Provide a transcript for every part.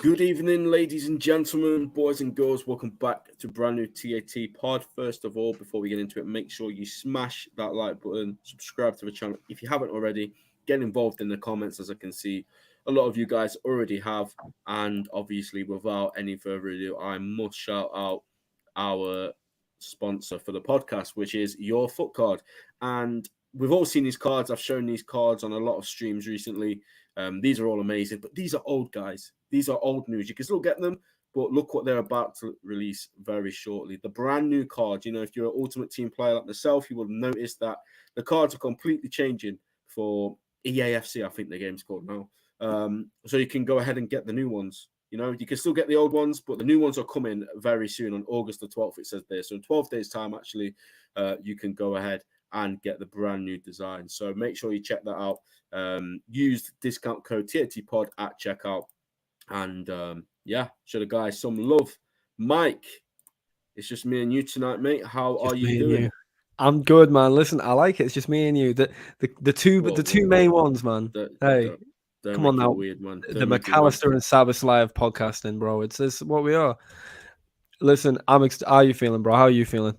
Good evening, ladies and gentlemen, boys and girls. Welcome back to brand new TAT pod. First of all, before we get into it, make sure you smash that like button, subscribe to the channel if you haven't already, get involved in the comments, as I can see a lot of you guys already have. And obviously, without any further ado, I must shout out our sponsor for the podcast, which is Your Foot Card. And we've all seen these cards. I've shown these cards on a lot of streams recently. These are all amazing, but these are old, guys. These are old news. You can still get them, but look what they're about to release very shortly. The brand new cards. If you're an Ultimate Team player like myself, you will notice that the cards are completely changing for EAFC, I think the game's called now. So you can go ahead and get the new ones. You can still get the old ones, but the new ones are coming very soon on August the 12th, it says there. So in 12 days' time, actually, you can go ahead and get the brand new design. So make sure you check that out. Use discount code TATPod at checkout. And show the guys some love. Mike, it's just me and you tonight, mate. How are you doing? I'm good, man. Listen, I like it. It's just me and you. The two main ones, man. Don't come on now. Weird, man. The McAllister and Sabas live podcasting, bro. It's this what we are. Listen, how are you feeling, bro? How are you feeling?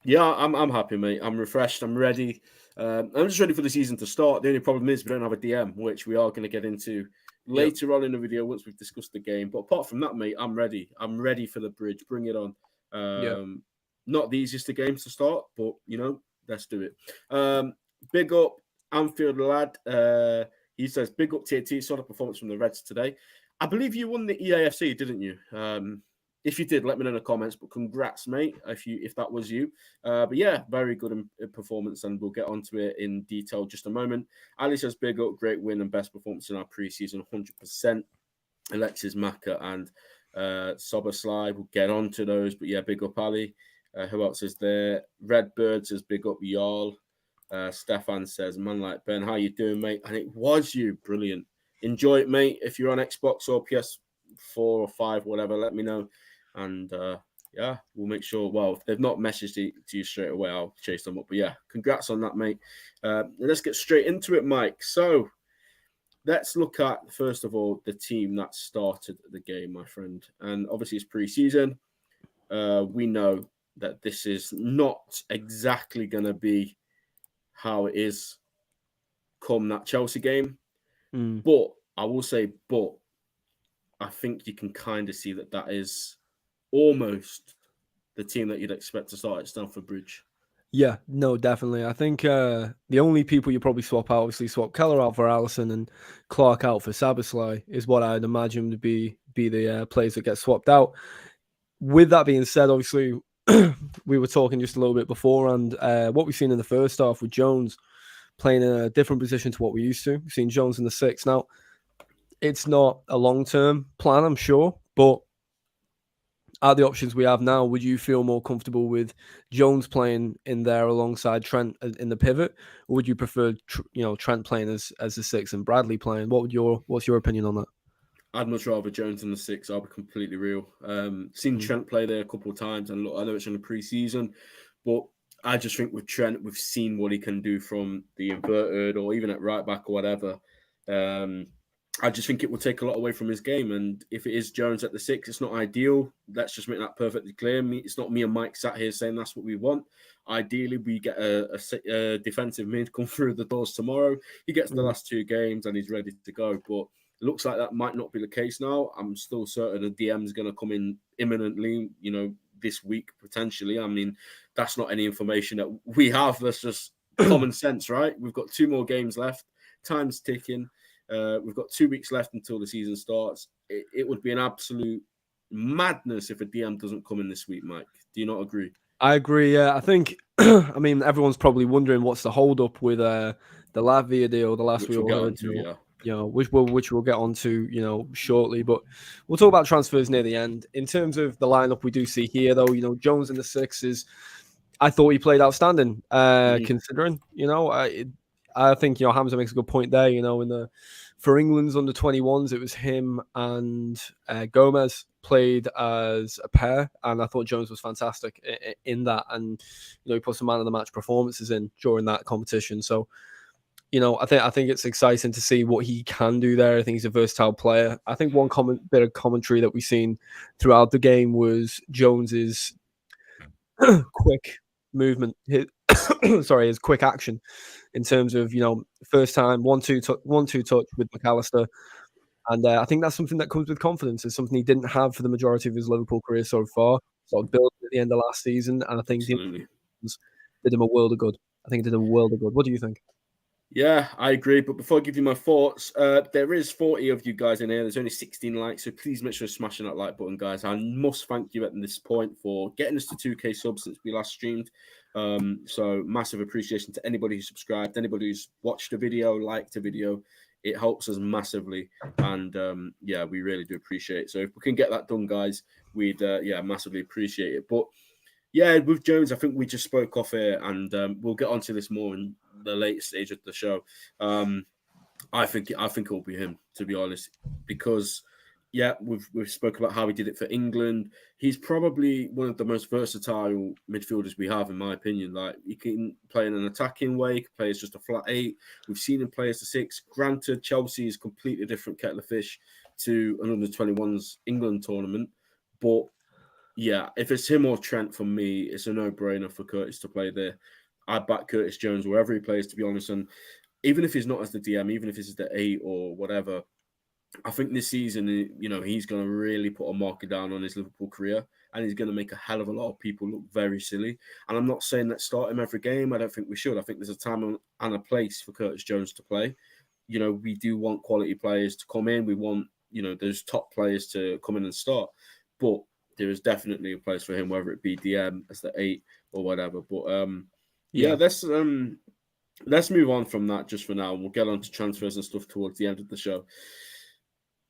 Yeah, I'm happy, mate. I'm refreshed. I'm ready. I'm just ready for the season to start. The only problem is we don't have a DM, which we are going to get into later on in the video once we've discussed the game. But apart from that, mate, I'm ready. I'm ready for the bridge. Bring it on. Not the easiest of games to start, but let's do it. Big up Anfield lad. He says big up TAT. Saw the performance from the Reds today. I believe you won the EAFC, didn't you? If you did, let me know in the comments. But congrats, mate, if that was you. But yeah, very good performance, and we'll get onto it in detail just a moment. Ali says big up, great win and best performance in our preseason, 100%. Alexis Maka and Soboslai, we'll get onto those. But yeah, big up Ali. Who else is there? Redbird says big up y'all. Stefan says, man like Ben, how you doing, mate? And it was you, brilliant. Enjoy it, mate. If you're on Xbox or PS4 or 5, whatever, let me know. And we'll make sure. Well, if they've not messaged to you straight away, I'll chase them up. But yeah, congrats on that, mate. Let's get straight into it, Mike. So let's look at, first of all, the team that started the game, my friend. And obviously, it's pre-season. We know that this is not exactly going to be how it is come that Chelsea game. But I will say, I think you can kind of see that is almost the team that you'd expect to start at Stamford Bridge. Yeah, no, definitely. I think the only people you probably swap out, obviously swap Keller out for Allison and Clark out for Sabaslai, is what I'd imagine to be the players that get swapped out. With that being said, obviously, we were talking just a little bit before, and what we've seen in the first half with Jones playing in a different position to what we used to. We've seen Jones in the 6. Now, it's not a long-term plan, I'm sure, but at the options we have now, would you feel more comfortable with Jones playing in there alongside Trent in the pivot, or would you prefer Trent playing as the 6 and Bradley playing? What's your opinion on that? I'd much rather Jones in the 6. I'll be completely real. Seen Trent play there a couple of times, and look, I know it's in the pre-season, but I just think with Trent, we've seen what he can do from the inverted or even at right back or whatever. I just think it will take a lot away from his game. And if it is Jones at the 6, it's not ideal. Let's just make that perfectly clear. It's not me and Mike sat here saying that's what we want. Ideally, we get a defensive mid come through the doors tomorrow. He gets the last 2 games and he's ready to go. But it looks like that might not be the case now. I'm still certain a DM is going to come in imminently, this week, potentially. I mean, that's not any information that we have. That's just common sense, right? We've got 2 more games left. Time's ticking. We've got 2 weeks left until the season starts. It would be an absolute madness if a DM doesn't come in this week, Mike. Do you not agree? I agree, yeah. I think, I mean, everyone's probably wondering what's the hold-up with the Lavia deal, the last we all heard. Which we'll get onto, shortly. But we'll talk about transfers near the end. In terms of the lineup we do see here, though, Jones in the 6 I thought he played outstanding, considering, I think, Hamza makes a good point there, for England's under 21s, it was him and Gomez played as a pair, and I thought Jones was fantastic in that, and he put some man of the match performances in during that competition. So I think it's exciting to see what he can do there. I think he's a versatile player. I think one bit of commentary that we've seen throughout the game was Jones's quick movement, his quick action in terms of first time 1-2 touch with McAllister, and I think that's something that comes with confidence. It's something he didn't have for the majority of his Liverpool career so far. Sort of built at the end of last season, and I think the Absolutely. did him a world of good. I think it did a world of good. What do you think? Yeah, I agree. But before I give you my thoughts, there is 40 of you guys in here. There's only 16 likes, so please make sure you're smashing that like button, guys. I must thank you at this point for getting us to 2K subs since we last streamed. So massive appreciation to anybody who subscribed, anybody who's watched a video, liked a video. It helps us massively, and yeah, we really do appreciate it. So if we can get that done, guys, we'd massively appreciate it. But yeah, with Jones, I think we just spoke off here, and we'll get onto this more in the later stage of the show. I think it will be him, to be honest, because yeah, we've spoken about how he did it for England. He's probably one of the most versatile midfielders we have, in my opinion. Like, he can play in an attacking way, he can play as just a flat 8. We've seen him play as a 6. Granted, Chelsea is completely different kettle of fish to an under-21s England tournament, but yeah, if it's him or Trent, for me, it's a no-brainer for Curtis to play there. I back Curtis Jones wherever he plays, to be honest. And even if he's not as the DM, even if he's the 8 or whatever, I think this season, he's going to really put a marker down on his Liverpool career, and he's going to make a hell of a lot of people look very silly. And I'm not saying that start him every game. I don't think we should. I think there's a time and a place for Curtis Jones to play. We do want quality players to come in. We want, those top players to come in and start. But there is definitely a place for him, whether it be DM as the 8 or whatever. But yeah, let's move on from that just for now. We'll get on to transfers and stuff towards the end of the show.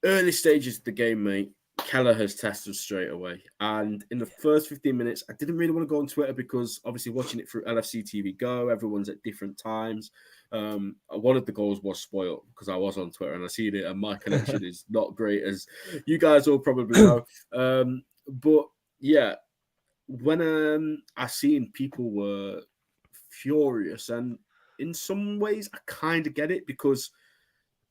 Early stages of the game, mate. Keller has tested straight away. And in the first 15 minutes, I didn't really want to go on Twitter because obviously watching it through LFC TV Go, everyone's at different times. One of the goals was spoiled because I was on Twitter and I seen it, and my connection is not great, as you guys all probably know. But yeah, when I seen people were furious, and in some ways I kind of get it, because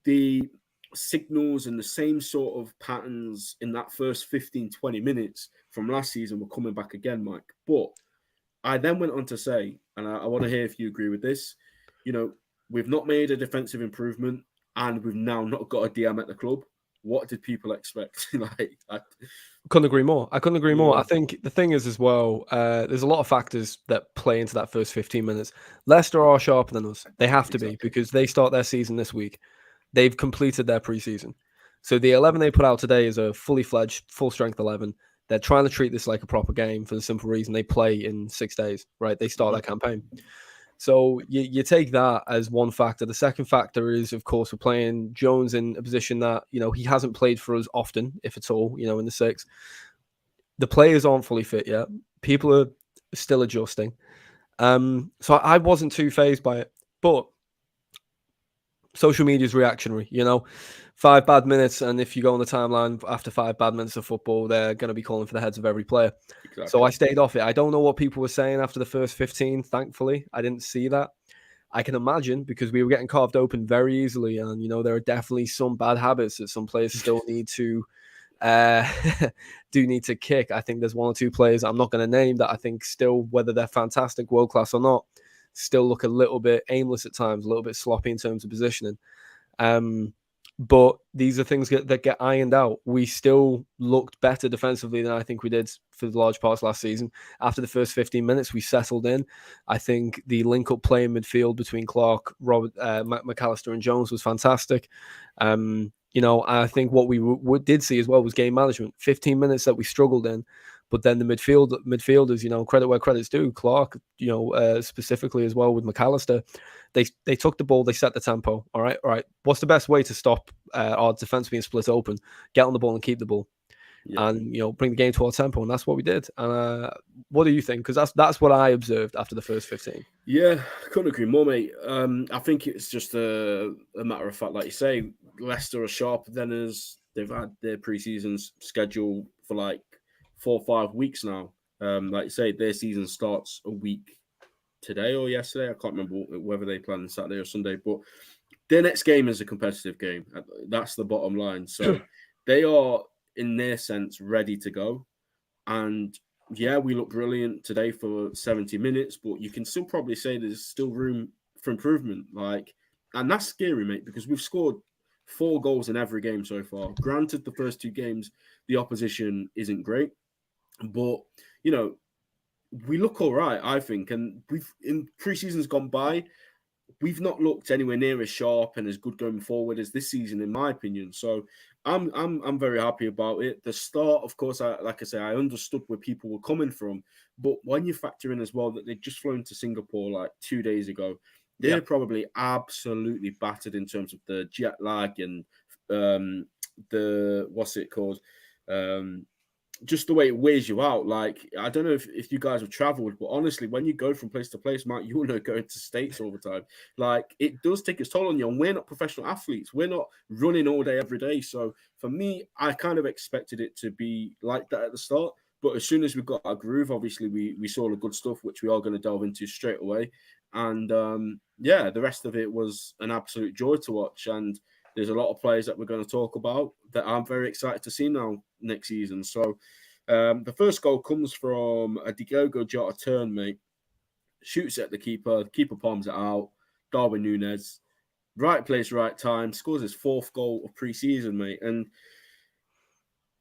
the signals and the same sort of patterns in that first 15-20 minutes from last season were coming back again, Mike. But I then went on to say, and I want to hear if you agree with this, we've not made a defensive improvement, and we've now not got a DM at the club. What did people expect? Couldn't agree more. I couldn't agree more. I think the thing is as well, there's a lot of factors that play into that first 15 minutes. Leicester are sharper than us. They have to be, because they start their season this week. They've completed their preseason. So the 11 they put out today is a fully fledged, full strength 11. They're trying to treat this like a proper game for the simple reason they play in 6 days, right? They start their campaign. So you take that as one factor. The second factor is, of course, we're playing Jones in a position that, he hasn't played for us often, if at all, in the 6. The players aren't fully fit yet. People are still adjusting. So I wasn't too fazed by it. But social media is reactionary, 5 bad minutes, and if you go on the timeline after 5 bad minutes of football, they're going to be calling for the heads of every player. Exactly. So I stayed off it. I don't know what people were saying after the first 15. Thankfully, I didn't see that. I can imagine, because we were getting carved open very easily, and there are definitely some bad habits that some players still need to do need to kick. I think there's 1 or 2 players I'm not going to name that I think still, whether they're fantastic, world class or not, still look a little bit aimless at times, a little bit sloppy in terms of positioning. But these are things that get ironed out. We still looked better defensively than I think we did for the large parts last season. After the first 15 minutes, we settled in. I think the link-up play in midfield between Clark, McAllister and Jones was fantastic. I think what we did see as well was game management. 15 minutes that we struggled in, but then the midfielders, credit where credit's due. Clark, specifically as well with McAllister, they took the ball, they set the tempo. All right. What's the best way to stop our defense being split open? Get on the ball and keep the ball, and bring the game to our tempo, and that's what we did. And what do you think? Because that's what I observed after the first 15. Yeah, couldn't agree more, mate. I think it's just a matter of fact, like you say, Leicester are sharper than us. They've had their preseason schedule for like 4 or 5 weeks now. Like you say, their season starts a week today or yesterday. I can't remember whether they play on Saturday or Sunday, but their next game is a competitive game. That's the bottom line. So they are, in their sense, ready to go. And yeah, we look brilliant today for 70 minutes, but you can still probably say there's still room for improvement. And that's scary, mate, because we've scored 4 goals in every game so far. Granted, the first 2 games, the opposition isn't great, but you know, we look all right, I think. And we've in pre-seasons gone by, we've not looked anywhere near as sharp and as good going forward as this season, in my opinion. So I'm very happy about it. The start, of course, like I say, I understood where people were coming from, but when you factor in as well that they'd just flown to Singapore like 2 days ago, they're probably absolutely battered in terms of the jet lag and the what's it called. Just the way it wears you out. Like, I don't know if you guys have traveled, but honestly, when you go from place to place, Matt, you will know going to states all the time. Like, it does take its toll on you. And we're not professional athletes. We're not running all day, every day. So for me, I kind of expected it to be like that at the start. But as soon as we got our groove, obviously we saw the good stuff, which we are going to delve into straight away. And yeah, the rest of it was an absolute joy to watch. And there's a lot of players that we're going to talk about that I'm very excited to see now next season. So the first goal comes from a Diogo Jota turn, mate. Shoots at the keeper palms it out. Darwin Núñez, right place, right time, scores his 4th goal of pre-season, mate. And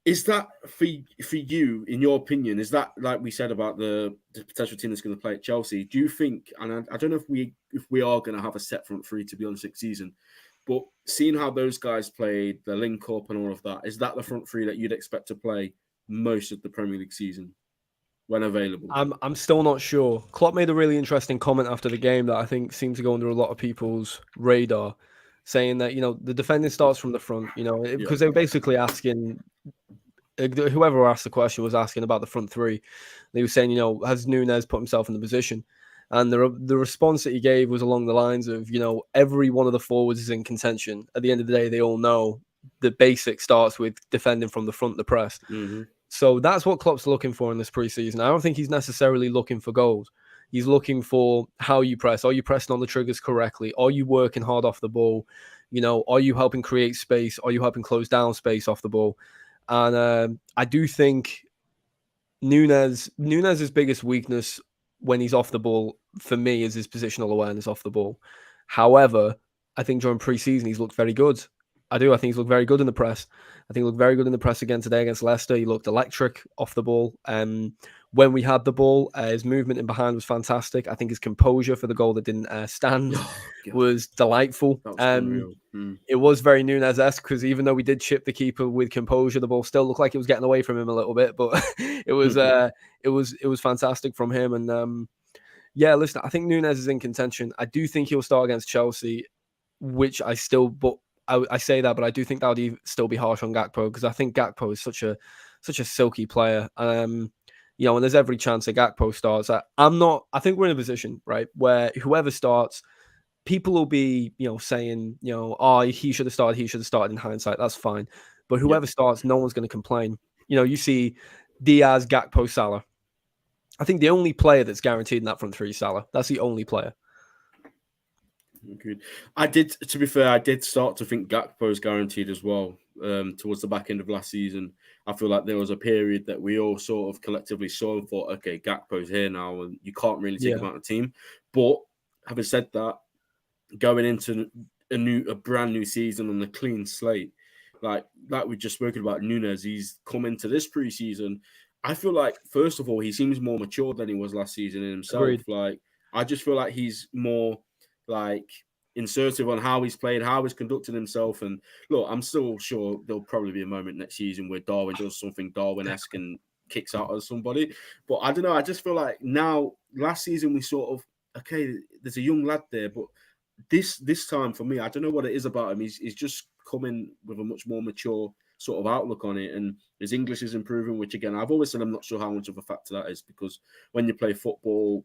is that for you, in your opinion, is that, like we said about the potential team that's going to play at Chelsea, do you think, and I don't know if we are going to have a set front 3, to be honest, next season, but seeing how those guys played, the link up and all of that, is that the front 3 that you'd expect to play most of the Premier League season when available? I'm still not sure. Klopp made a really interesting comment after the game that I think seemed to go under a lot of people's radar, saying that, the defending starts from the front, because they were basically asking, whoever asked the question was asking about the front 3. They were saying, has Núñez put himself in the position? And the response that he gave was along the lines of, every one of the forwards is in contention. At the end of the day, they all know the basic starts with defending from the front, the press. Mm-hmm. So that's what Klopp's looking for in this preseason. I don't think he's necessarily looking for goals. He's looking for how you press. Are you pressing on the triggers correctly? Are you working hard off the ball? Are you helping create space? Are you helping close down space off the ball? And I do think Núñez's biggest weakness when he's off the ball, for me, is his positional awareness off the ball. However, I think during pre-season he's looked very good. I think he's looked very good in the press. I think he looked very good in the press again today against Leicester. He looked electric off the ball. When we had the ball, his movement in behind was fantastic. I think his composure for the goal that didn't stand was delightful. That was unreal. It was very Núñez-esque because even though we did chip the keeper with composure, the ball still looked like it was getting away from him a little bit. But it was fantastic from him. And yeah, listen, I think Núñez is in contention. I do think he'll start against Chelsea, which I say that, but I do think that would still be harsh on Gakpo because I think Gakpo is such a silky player. And there's every chance that Gakpo starts. I think we're in a position, right, where whoever starts, people will be, saying, he should have started in hindsight. That's fine. But whoever starts, no one's going to complain. You see Diaz, Gakpo, Salah. I think the only player that's guaranteed in that front 3 is Salah. That's the only player. Good. To be fair, I did start to think Gakpo is guaranteed as well. Towards the back end of last season, I feel like there was a period that we all sort of collectively saw and thought, okay, Gakpo's here now, and you can't really take him out of the team. But having said that, going into a brand new season on a clean slate, like we've just spoken about Núñez, he's come into this preseason. I feel like, first of all, he seems more mature than he was last season in himself. Agreed. Like, I just feel like he's more like insertive on how he's played, how he's conducted himself. And look, I'm still sure there'll probably be a moment next season where Darwin does something Darwin-esque and kicks out at somebody. But I don't know. I just feel like now, last season, we sort of, okay, there's a young lad there, but this time for me, I don't know what it is about him. He's just coming with a much more mature sort of outlook on it, and his English is improving, which again, I've always said I'm not sure how much of a factor that is, because when you play football,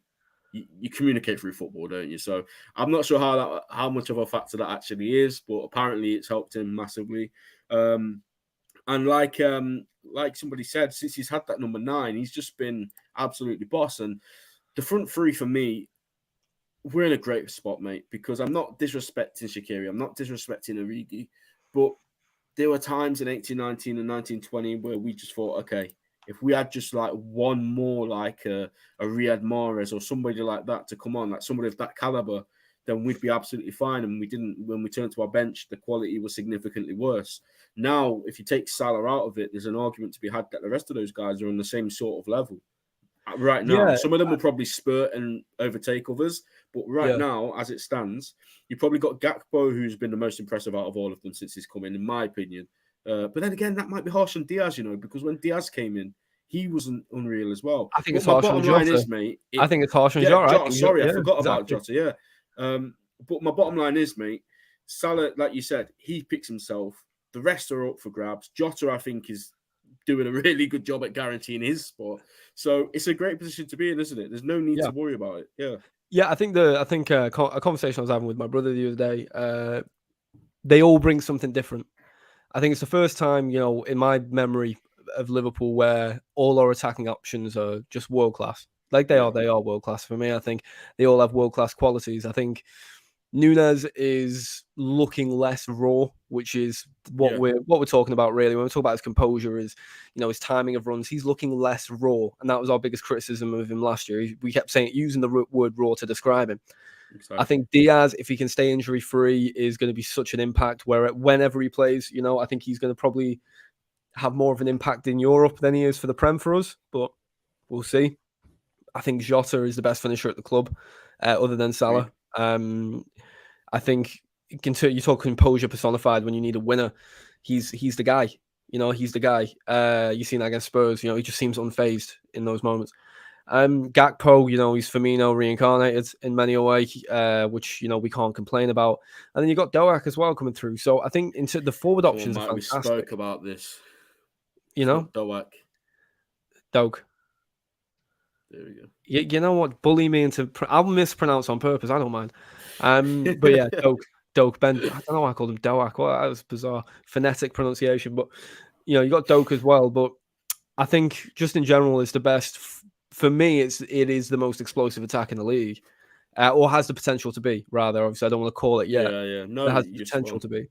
you communicate through football, don't you? So I'm not sure how much of a factor that actually is, but apparently it's helped him massively. And like somebody said, since he's had that number 9, he's just been absolutely boss. And the front 3 for me, we're in a great spot, mate, because I'm not disrespecting Shaqiri, I'm not disrespecting Origi, but there were times in 1819 and 1920 where we just thought, okay, if we had just like one more like a Riyad Mahrez or somebody like that to come on, like somebody of that caliber, then we'd be absolutely fine. And we didn't. When we turned to our bench, the quality was significantly worse. Now, if you take Salah out of it, there's an argument to be had that the rest of those guys are on the same sort of level right now. Yeah, Some of them will probably spurt and overtake others, but right yeah. now, as it stands, you've probably got Gakpo, who's been the most impressive out of all of them since he's come in my opinion. But then again, that might be harsh on Diaz, because when Diaz came in, he wasn't unreal as well. I think But it's my harsh on bottom line Jota. is, mate, I think it's harsh on yeah, Jota. Jota. Sorry, I Yeah, forgot about exactly. Jota. Yeah, but my bottom line is, mate, Salah, like you said, he picks himself. The rest are up for grabs. Jota, I think, is doing a really good job at guaranteeing his spot. So it's a great position to be in, isn't it? There's no need Yeah. to worry about it. Yeah. Yeah, I think a conversation I was having with my brother the other day, they all bring something different. I think it's the first time, in my memory of Liverpool where all our attacking options are just world class. Like they are world class for me. I think they all have world class qualities. I think Nunes is looking less raw, which is what we're talking about really. When we talk about his composure, is his timing of runs. He's looking less raw, and that was our biggest criticism of him last year. We kept using the word raw to describe him. Exactly. I think Diaz, if he can stay injury free, is going to be such an impact. Whenever he plays, I think he's going to probably have more of an impact in Europe than he is for the Prem for us. But we'll see. I think Jota is the best finisher at the club, other than Salah. I think you talk composure personified when you need a winner. He's the guy. He's the guy. You've seen that against Spurs. He just seems unfazed in those moments. Gakpo, he's Firmino reincarnated in many a way, which we can't complain about. And then you got Doak as well coming through. So I think into the forward options are fantastic. We spoke about this. Doak. There we go. You know what? Bully me into. I'll mispronounce on purpose. I don't mind. But yeah, Doak. Ben. I don't know why I called him Doak. Well, that was bizarre phonetic pronunciation. But you got Doak as well. But I think just in general, it's the best. For me, it is the most explosive attack in the league, or has the potential to be. Rather, obviously, I don't want to call it yet. Yeah. No, it has the potential to be.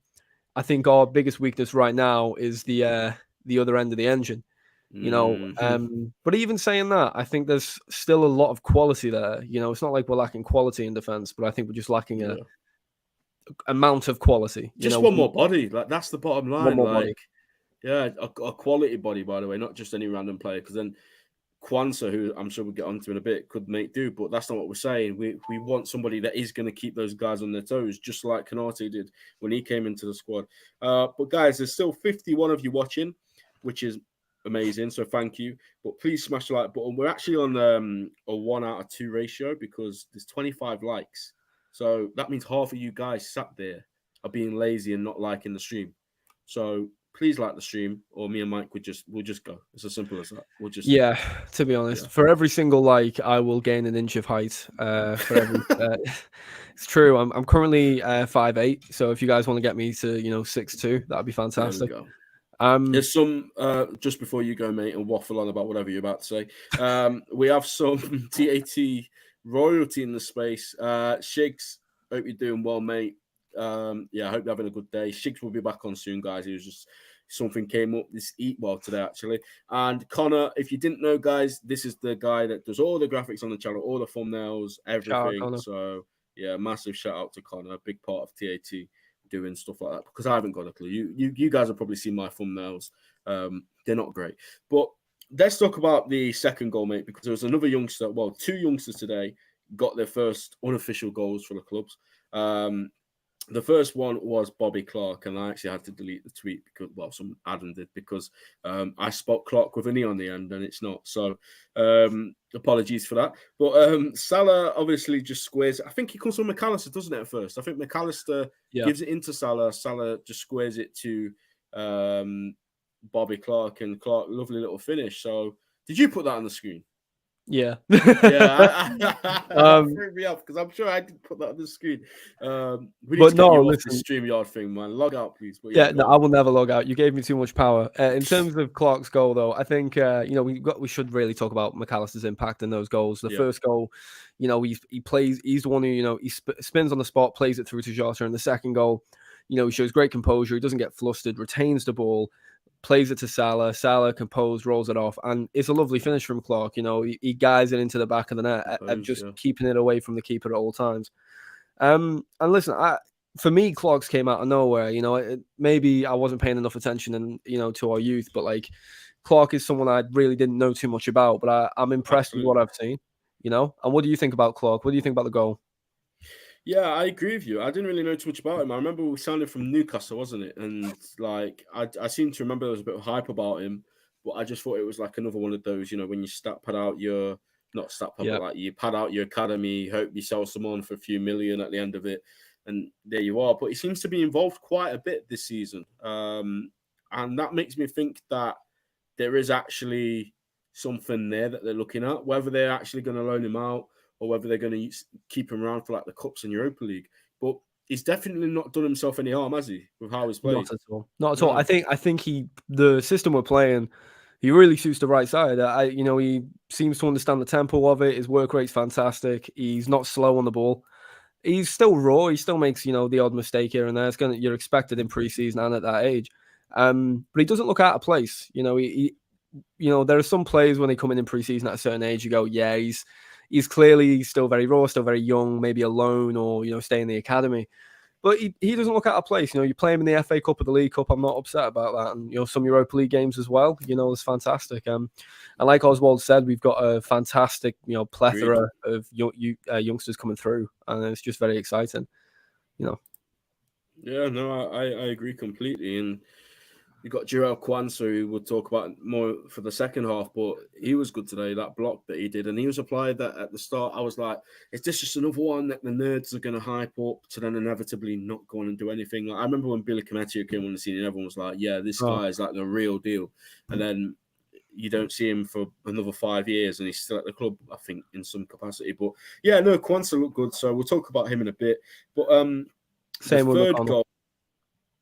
I think our biggest weakness right now is the other end of the engine. But even saying that, I think there's still a lot of quality there. It's not like we're lacking quality in defense, but I think we're just lacking a amount of quality. Just one more body. Like that's the bottom line. One more body. Yeah, a quality body, by the way, not just any random player. Because then Kwanzaa, who I'm sure we'll get onto in a bit, could make do. But that's not what we're saying. We want somebody that is going to keep those guys on their toes, just like Konate did when he came into the squad. But guys, there's still 51 of you watching, which is amazing. So thank you. But please smash the like button. We're actually on a 1 out of 2 ratio because there's 25 likes. So that means half of you guys sat there are being lazy and not liking the stream. So please like the stream, or me and Mike we'll just go. It's as simple as that. To be honest, for every single like, I will gain an inch of height. For every, it's true. I'm currently 5'8", so if you guys want to get me to 6'2", that'd be fantastic. There we go. There's some just before you go, mate, and waffle on about whatever you're about to say. We have some TAT royalty in the space. Shigs, hope you're doing well, mate. I hope you're having a good day. Shigs will be back on soon, guys. It was just something came up today, actually. And Connor, if you didn't know, guys, this is the guy that does all the graphics on the channel, all the thumbnails, everything. So yeah, massive shout out to Connor, a big part of TAT doing stuff like that, because I haven't got a clue. You guys have probably seen my thumbnails. They're not great. But let's talk about the second goal, mate, because there was another youngster. Well, 2 youngsters today got their first unofficial goals for the clubs. The first one was Bobby Clark, and I actually had to delete the tweet because, well, some Adam did, because I spot Clark with an E on the end and it's not. So apologies for that. But Salah obviously just squares. I think he comes from McAllister, doesn't it, at first? I think McAllister gives it into Salah. Salah just squares it to Bobby Clark, and Clark, lovely little finish. So did you put that on the screen? Yeah. Yeah, that um, threw me off because I'm sure I did put that on the screen. We need but to get no, you off this listen. StreamYard thing, man. Log out, please. But yeah, Yeah, go no, I on. will never log out. You gave me too much power. In terms of Clark's goal, though, I think we should really talk about McAllister's impact in those goals. The Yeah, first goal, he's the one who he spins on the spot, plays it through to Jota, and the second goal, he shows great composure. He doesn't get flustered, retains the ball, plays it to Salah. Salah composed, rolls it off, and it's a lovely finish from Clark. He guides it into the back of the net, suppose. just Yeah, keeping it away from the keeper at all times. And listen, for me, Clogs came out of nowhere. Maybe I wasn't paying enough attention, and to our youth, but like Clark is someone I really didn't know too much about, but I'm impressed with what absolutely. I've seen. And what do you think about Clark? What do you think about the goal? Yeah, I agree with you. I didn't really know too much about him. I remember we signed him from Newcastle, wasn't it? And like, I seem to remember there was a bit of hype about him, but I just thought it was like another one of those, when you pad out your not stat pad, Yeah, but like you pad out your academy, hope you sell someone for a few million at the end of it, and there you are. But he seems to be involved quite a bit this season, and that makes me think that there is actually something there that they're looking at. Whether they're actually going to loan him out or whether they're going to keep him around for like the Cups and Europa League. But he's definitely not done himself any harm, has he, with how he's not played? at all. Not at all. I No. think the system we're playing, he really suits the right side. He seems to understand the tempo of it. His work rate's fantastic. He's not slow on the ball. He's still raw. He still makes the odd mistake here and there. You're expected in preseason and at that age. But he doesn't look out of place. There are some players when they come in preseason at a certain age, you go, yeah, he's clearly still very raw, still very young, maybe alone or stay in the academy. But he doesn't look out of place. You play him in the FA Cup or the League Cup. I'm not upset about that. And some Europa League games as well. It's fantastic. And like Oswald said, we've got a fantastic Agreed. plethora of youngsters coming through, and it's just very exciting. Yeah, no, I agree completely. And you got Jarrell Kwanzaa, who we'll talk about more for the second half, but he was good today, that block that he did. And he was applied that at the start. I was like, is this just another one that the nerds are going to hype up to then inevitably not go on and do anything? Like, I remember when Billy Kamachi came on the scene and everyone was like, yeah, this Oh, guy is like the real deal. And then you don't see him for another 5 years and he's still at the club, I think, in some capacity. But yeah, no, Kwanzaa looked good. So we'll talk about him in a bit. But the same with third McConnell. goal,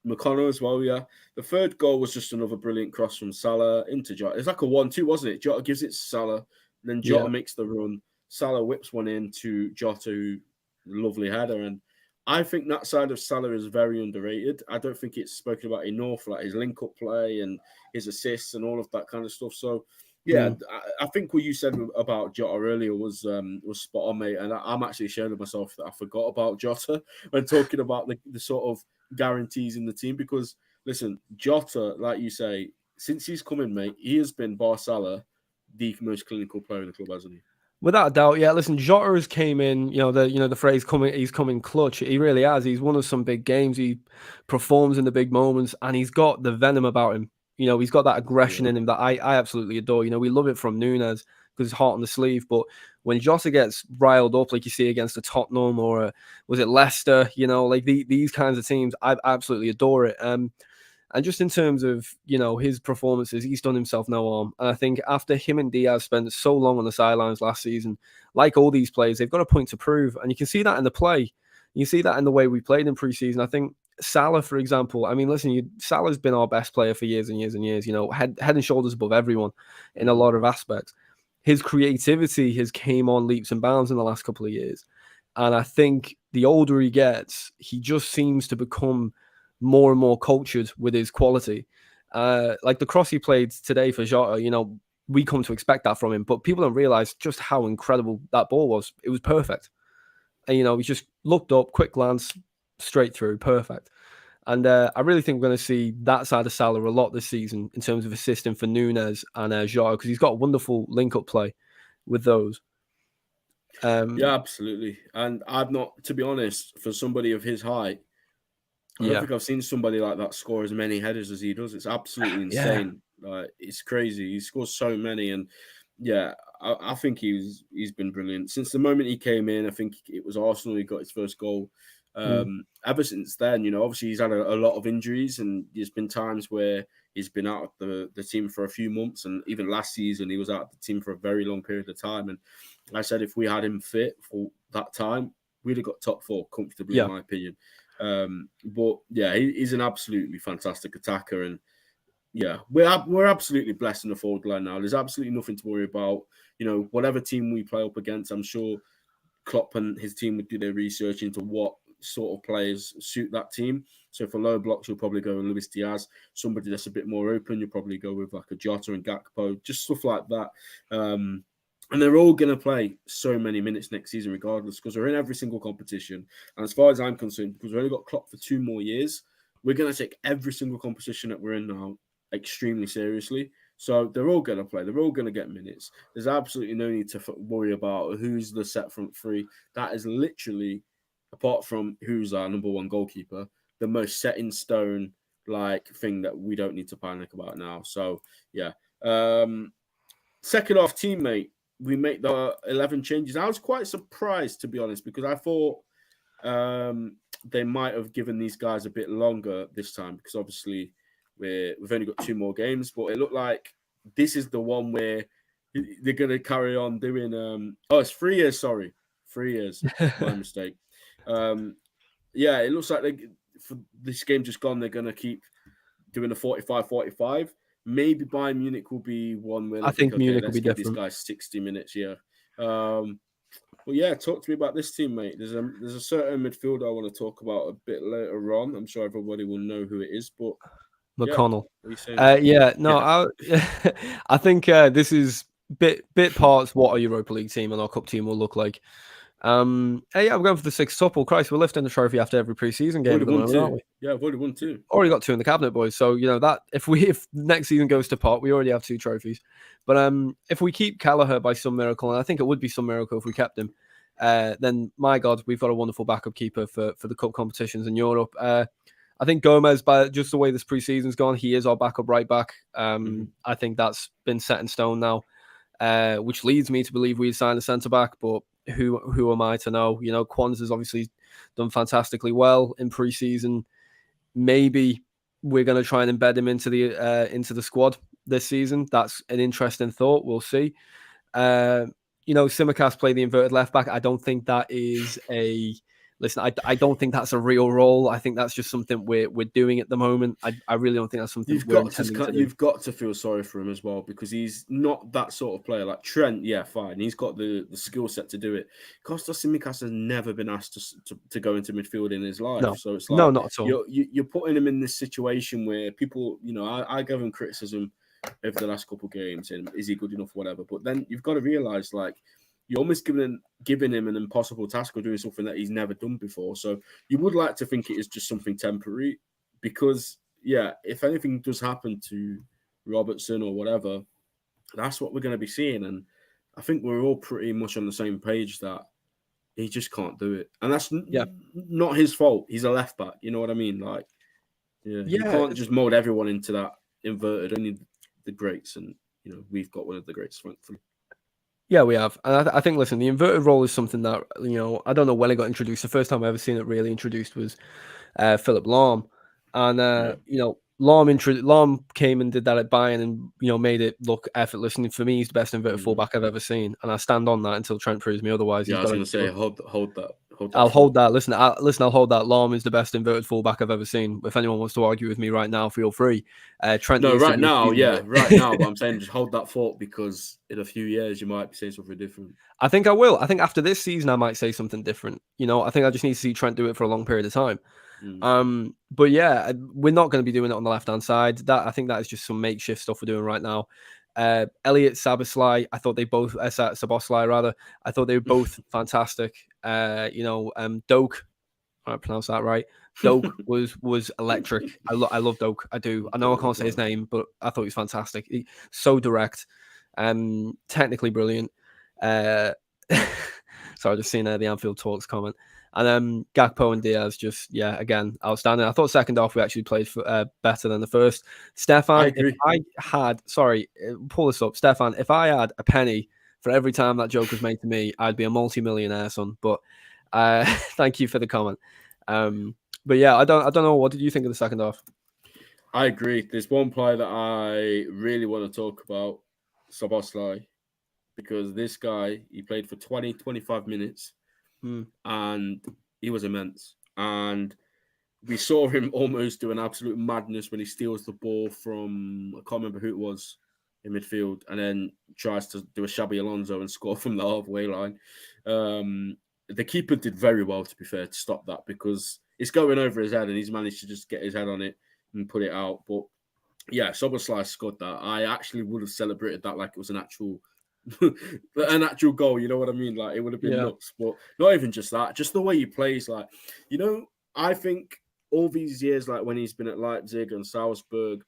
McConnell as well, yeah. The third goal was just another brilliant cross from Salah into Jota. It's like a 1-2, wasn't it? Jota gives it to Salah, then Jota Yeah. makes the run. Salah whips one in to Jota, lovely header. And I think that side of Salah is very underrated. I don't think it's spoken about enough, like his link-up play and his assists and all of that kind of stuff. So, yeah, Mm. I think what you said about Jota earlier was spot on, mate. And I'm actually ashamed of myself that I forgot about Jota when talking about the sort of guarantees in the team because listen, Jota, like you say, since he's come in, mate, he has been bar Salah, the most clinical player in the club, hasn't he? Without a doubt, yeah. Listen, Jota has came in. The phrase "coming." He's coming clutch. He really has. He's won us some big games. He performs in the big moments, and he's got the venom about him. He's got that aggression Yeah. in him that I absolutely adore. We love it from Nunes because it's hot on the sleeve. But when Jota gets riled up, like you see against a Tottenham or was it Leicester, like these kinds of teams, I absolutely adore it. And just in terms of, his performances, he's done himself no harm. And I think after him and Diaz spent so long on the sidelines last season, like all these players, they've got a point to prove. And you can see that in the play. You see that in the way we played in preseason. I think Salah, for example, I mean, listen, Salah's been our best player for years and years and years, head and shoulders above everyone in a lot of aspects. His creativity has came on leaps and bounds in the last couple of years. And I think the older he gets, he just seems to become more and more cultured with his quality. Like the cross he played today for Jota, we come to expect that from him, but people don't realize just how incredible that ball was. It was perfect. And, he just looked up, quick glance, straight through, perfect. And I really think we're going to see that side of Salah a lot this season in terms of assisting for Nunes and Jota because he's got a wonderful link-up play with those. Yeah, absolutely. And I'm not, to be honest, for somebody of his height, I don't Yeah, think I've seen somebody like that score as many headers as he does. It's absolutely yeah. insane. Like it's crazy. He scores so many, and yeah, I think he's been brilliant since the moment he came in. I think it was Arsenal. He got his first goal. Mm. Ever since then, obviously he's had a lot of injuries, and there's been times where he's been out of the team for a few months, and even last season he was out of the team for a very long period of time. And I said if we had him fit for that time, we'd have got top 4 comfortably, in my opinion. But yeah, he's an absolutely fantastic attacker, and yeah, we're absolutely blessed in the forward line now. There's absolutely nothing to worry about. Whatever team we play up against, I'm sure Klopp and his team would do their research into what sort of players suit that team. So for low blocks, you'll probably go with Luis Diaz. Somebody that's a bit more open, you'll probably go with like a Jota and Gakpo, just stuff like that. And they're all going to play so many minutes next season regardless, because we're in every single competition. And as far as I'm concerned, because we've only got Klopp for 2 more years, we're going to take every single competition that we're in now extremely seriously. So they're all going to play. They're all going to get minutes. There's absolutely no need to worry about who's the set front 3. That is literally, apart from who's our number 1 goalkeeper, the most set in stone thing that we don't need to panic about now. So yeah. Second half teammate, we make the 11 changes. I was quite surprised, to be honest, because I thought they might have given these guys a bit longer this time, because obviously we've only got 2 more games, but it looked like this is the one where they're going to carry on doing. It's 3 years. Sorry, 3 years. My mistake. Yeah, it looks like for this game just gone, they're going to keep doing the 45-45. Maybe Bayern Munich will be one where I think Munich will be different. These guys 60 minutes. Yeah. Well, yeah. Talk to me about this team, mate. There's a certain midfielder I want to talk about a bit later on. I'm sure everybody will know who it is, but McConnell. Yeah. I think this is bit parts what a Europa League team and our cup team will look like. We're going for the 6th tuple. Christ, we're lifting the trophy after every preseason game at the moment, aren't we? Yeah, I've already won 2. Already got 2 in the cabinet, boys. So that if next season goes to pot, we already have 2 trophies. But if we keep Kelleher by some miracle, and I think it would be some miracle if we kept him, then my God, we've got a wonderful backup keeper for the cup competitions in Europe. I think Gomez, by just the way this preseason's gone, he is our backup right back. I think that's been set in stone now, which leads me to believe we'd sign a centre back, but who am I to know? Kwanzaa's obviously done fantastically well in preseason. Maybe we're going to try and embed him into the squad this season. That's an interesting thought. We'll see. Tsimikas play the inverted left back. I don't think that is I don't think that's a real role. I think that's just something we're doing at the moment. I really don't think that's something you've got to feel sorry for him as well, because he's not that sort of player. Like Trent, yeah, fine. He's got the skill set to do it. Kostas Tsimikas has never been asked to go into midfield in his life. No. So it's like, no, not at all. You're putting him in this situation where people, I gave him criticism over the last couple of games, and is he good enough, whatever. But then you've got to realize, you're almost giving him an impossible task of doing something that he's never done before. So you would like to think it is just something temporary, because, yeah, if anything does happen to Robertson or whatever, that's what we're going to be seeing. And I think we're all pretty much on the same page that he just can't do it. And that's not his fault. He's a left back. You know what I mean? You can't just mold everyone into that inverted. Only the greats, and, we've got one of the greats, thankfully. Yeah, we have. And I think, listen, the inverted role is something that, I don't know when it got introduced. The first time I ever seen it really introduced was Philip Lahm. And, Lahm came and did that at Bayern and, made it look effortless. And for me, he's the best inverted fullback I've ever seen. And I stand on that until Trent proves me otherwise. Yeah, I was going to say, hold that. I'll hold that. Listen, I'll hold that. Lahm is the best inverted fullback I've ever seen. If anyone wants to argue with me right now, feel free. Trent. No, right now, right now. But I'm saying just hold that thought, because in a few years you might be saying something different. I think I will. I think after this season I might say something different. I think I just need to see Trent do it for a long period of time. But yeah, we're not going to be doing it on the left-hand side. I think that is just some makeshift stuff we're doing right now. Elliot Szoboszlai, I thought they both Szoboszlai rather. I thought they were both fantastic. Doak, I pronounce that right. Doak was electric. I love Doak. I do. I know I can't say his name, but I thought he was fantastic. So direct, technically brilliant. So I just seen the Anfield Talks comment. And then Gakpo and Diaz again, outstanding. I thought second half we actually played better than the first. Stefan, pull this up. Stefan, if I had a penny for every time that joke was made to me, I'd be a multi-millionaire, son. But thank you for the comment. But yeah, I don't know. What did you think of the second half? I agree. There's one player that I really want to talk about, Szoboszlai, because this guy, he played for 20, 25 minutes Mm. and he was immense. And we saw him almost do an absolute madness when he steals the ball from, I can't remember who it was in midfield, and then tries to do a Xabi Alonso and score from the halfway line. The keeper did very well, to be fair, to stop that, because it's going over his head and he's managed to just get his head on it and put it out. But yeah, Soboslai scored that. I actually would have celebrated that like it was an actual goal. You know what I mean? Like, it would have been Yeah. nuts. But not even just that, just the way he plays. Like, I think all these years, like when he's been at Leipzig and Salzburg,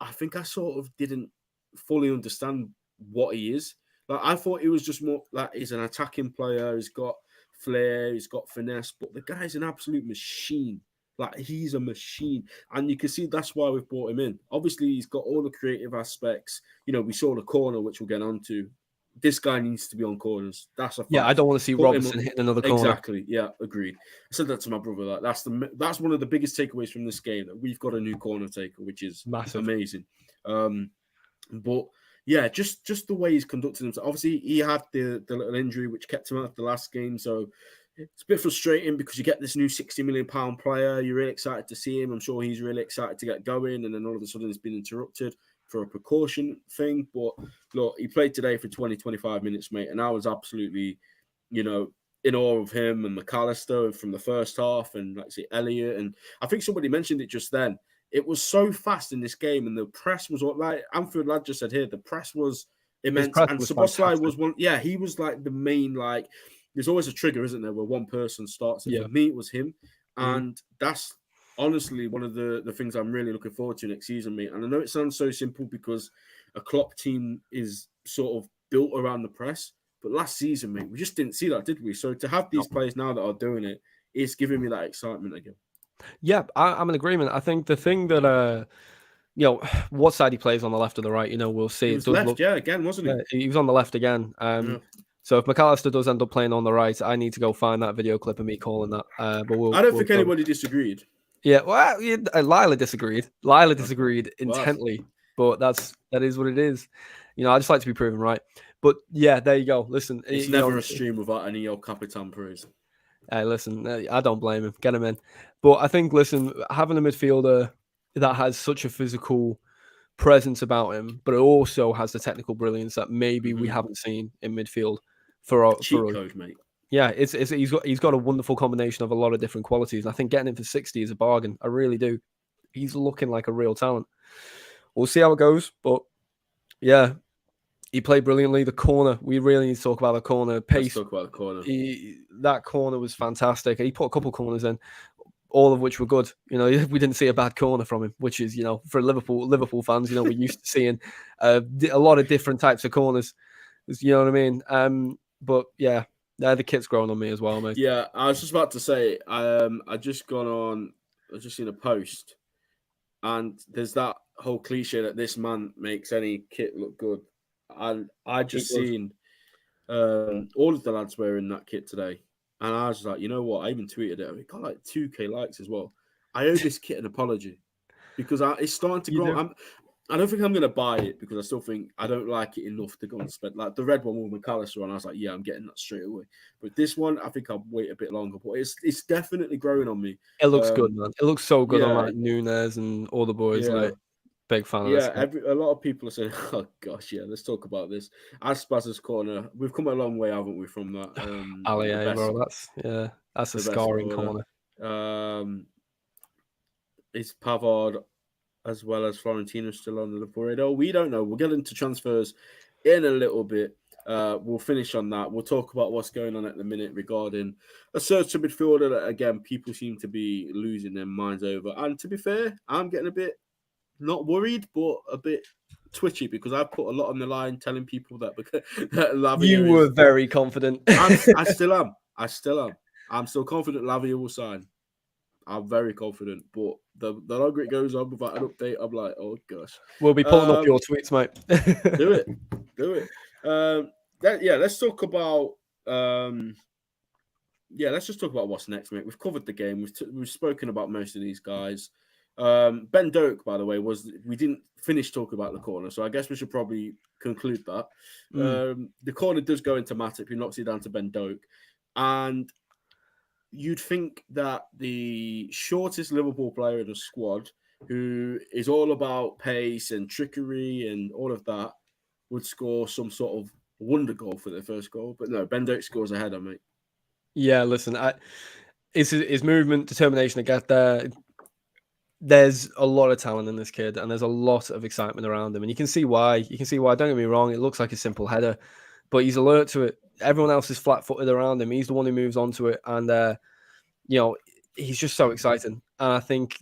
I think I sort of didn't fully understand what he is. Like, I thought he was just more like he's an attacking player. He's got flair. He's got finesse. But the guy's an absolute machine. Like, he's a machine. And you can see that's why we've brought him in. Obviously, he's got all the creative aspects. We saw the corner, which we'll get onto. This guy needs to be on corners. That's a fact. Yeah, I don't want to see Put him Robertson on. hitting another corner. Exactly. Yeah, agreed. I said that to my brother. Like, that's one of the biggest takeaways from this game, that we've got a new corner taker, which is Massive. amazing. But yeah, just the way he's conducted himself. Obviously, he had the little injury which kept him out of the last game, so it's a bit frustrating because you get this new £60 million player. You're really excited to see him. I'm sure he's really excited to get going, and then all of a sudden it's been interrupted for a precaution thing. But look, he played today for 20, 25 minutes, mate, and I was absolutely, in awe of him and McAllister from the first half, and like I say, Elliott. And I think somebody mentioned it just then. It was so fast in this game, and the press was like Anfield lad just said here. The press was immense, and Szoboszlai was one. Yeah, he was like the main. Like, there's always a trigger, isn't there, where one person starts it. Yeah. For me, it was him, and that's honestly one of the things I'm really looking forward to next season, mate. And I know it sounds so simple because a Klopp team is sort of built around the press, but last season, mate, we just didn't see that, did we? So to have these players now that are doing it, it's giving me that excitement again. Yeah, I'm in agreement. I think the thing that what side he plays on the left or the right, we'll see. He was left, again, wasn't he? He was on the left again. So if McAllister does end up playing on the right, I need to go find that video clip of me calling that. But I don't think anybody disagreed. Yeah, well, Lila disagreed. Lila disagreed intently, but that is what it is. I just like to be proven right. But yeah, there you go. Listen, it's never a stream without any El Capitan praise. Hey, listen, I don't blame him. Get him in. But I think, listen, having a midfielder that has such a physical presence about him, but it also has the technical brilliance that maybe we haven't seen in midfield for cheat code, mate. Yeah, he's got a wonderful combination of a lot of different qualities. And I think getting him for 60 is a bargain. I really do. He's looking like a real talent. We'll see how it goes, but yeah, he played brilliantly. The corner, we really need to talk about the corner. Pace. Let's talk about the corner. That corner was fantastic. He put a couple corners in, all of which were good. We didn't see a bad corner from him, which is, for Liverpool fans, we're used to seeing a lot of different types of corners. You know what I mean? But yeah, the kit's growing on me as well, mate. Yeah, I was just about to say, I just seen a post, and there's that whole cliche that this man makes any kit look good. And I just seen all of the lads wearing that kit today. And I was like, you know what? I even tweeted it. It got like 2K likes as well. I owe this kit an apology because it's starting to grow. I don't think I'm going to buy it because I still think I don't like it enough to go and spend. Like the red one with McAllister on, I was like, yeah, I'm getting that straight away. But this one, I think I'll wait a bit longer. But it's definitely growing on me. It looks good, man. It looks so good on like Nunes and all the boys. Like, big fan of this. A lot of people are saying, oh gosh, yeah, let's talk about this. Aspas's corner. We've come a long way, haven't we, from that? Bro, that's a scarring corner. Is Pavard as well as Florentino still on the Liverpool radar? We don't know. We'll get into transfers in a little bit. We'll finish on that. We'll talk about what's going on at the minute regarding a search to midfielder that, again, people seem to be losing their minds over. And to be fair, I'm getting a bit not worried, but a bit twitchy because I put a lot on the line telling people that Lavia you were very confident. I still am. I'm still confident Lavia will sign. I'm very confident, but the longer it goes on without an update, I'm like, oh gosh. We'll be pulling up your tweets, mate. do it. Let's talk about. Let's just talk about what's next, mate. We've covered the game. We've spoken about most of these guys. Ben Doak, by the way, we didn't finish talking about the corner, so I guess we should probably conclude that. The corner does go into Matip, who knocks it down to Ben Doak, and you'd think that the shortest Liverpool player in the squad, who is all about pace and trickery and all of that, would score some sort of wonder goal for their first goal. But no, Ben Doak scores a header, mate. Yeah, listen, his movement, determination to get there. There's a lot of talent in this kid, and there's a lot of excitement around him, and you can see why. You can see why. Don't get me wrong; it looks like a simple header, but he's alert to it. Everyone else is flat-footed around him. He's the one who moves onto it, and he's just so exciting. And I think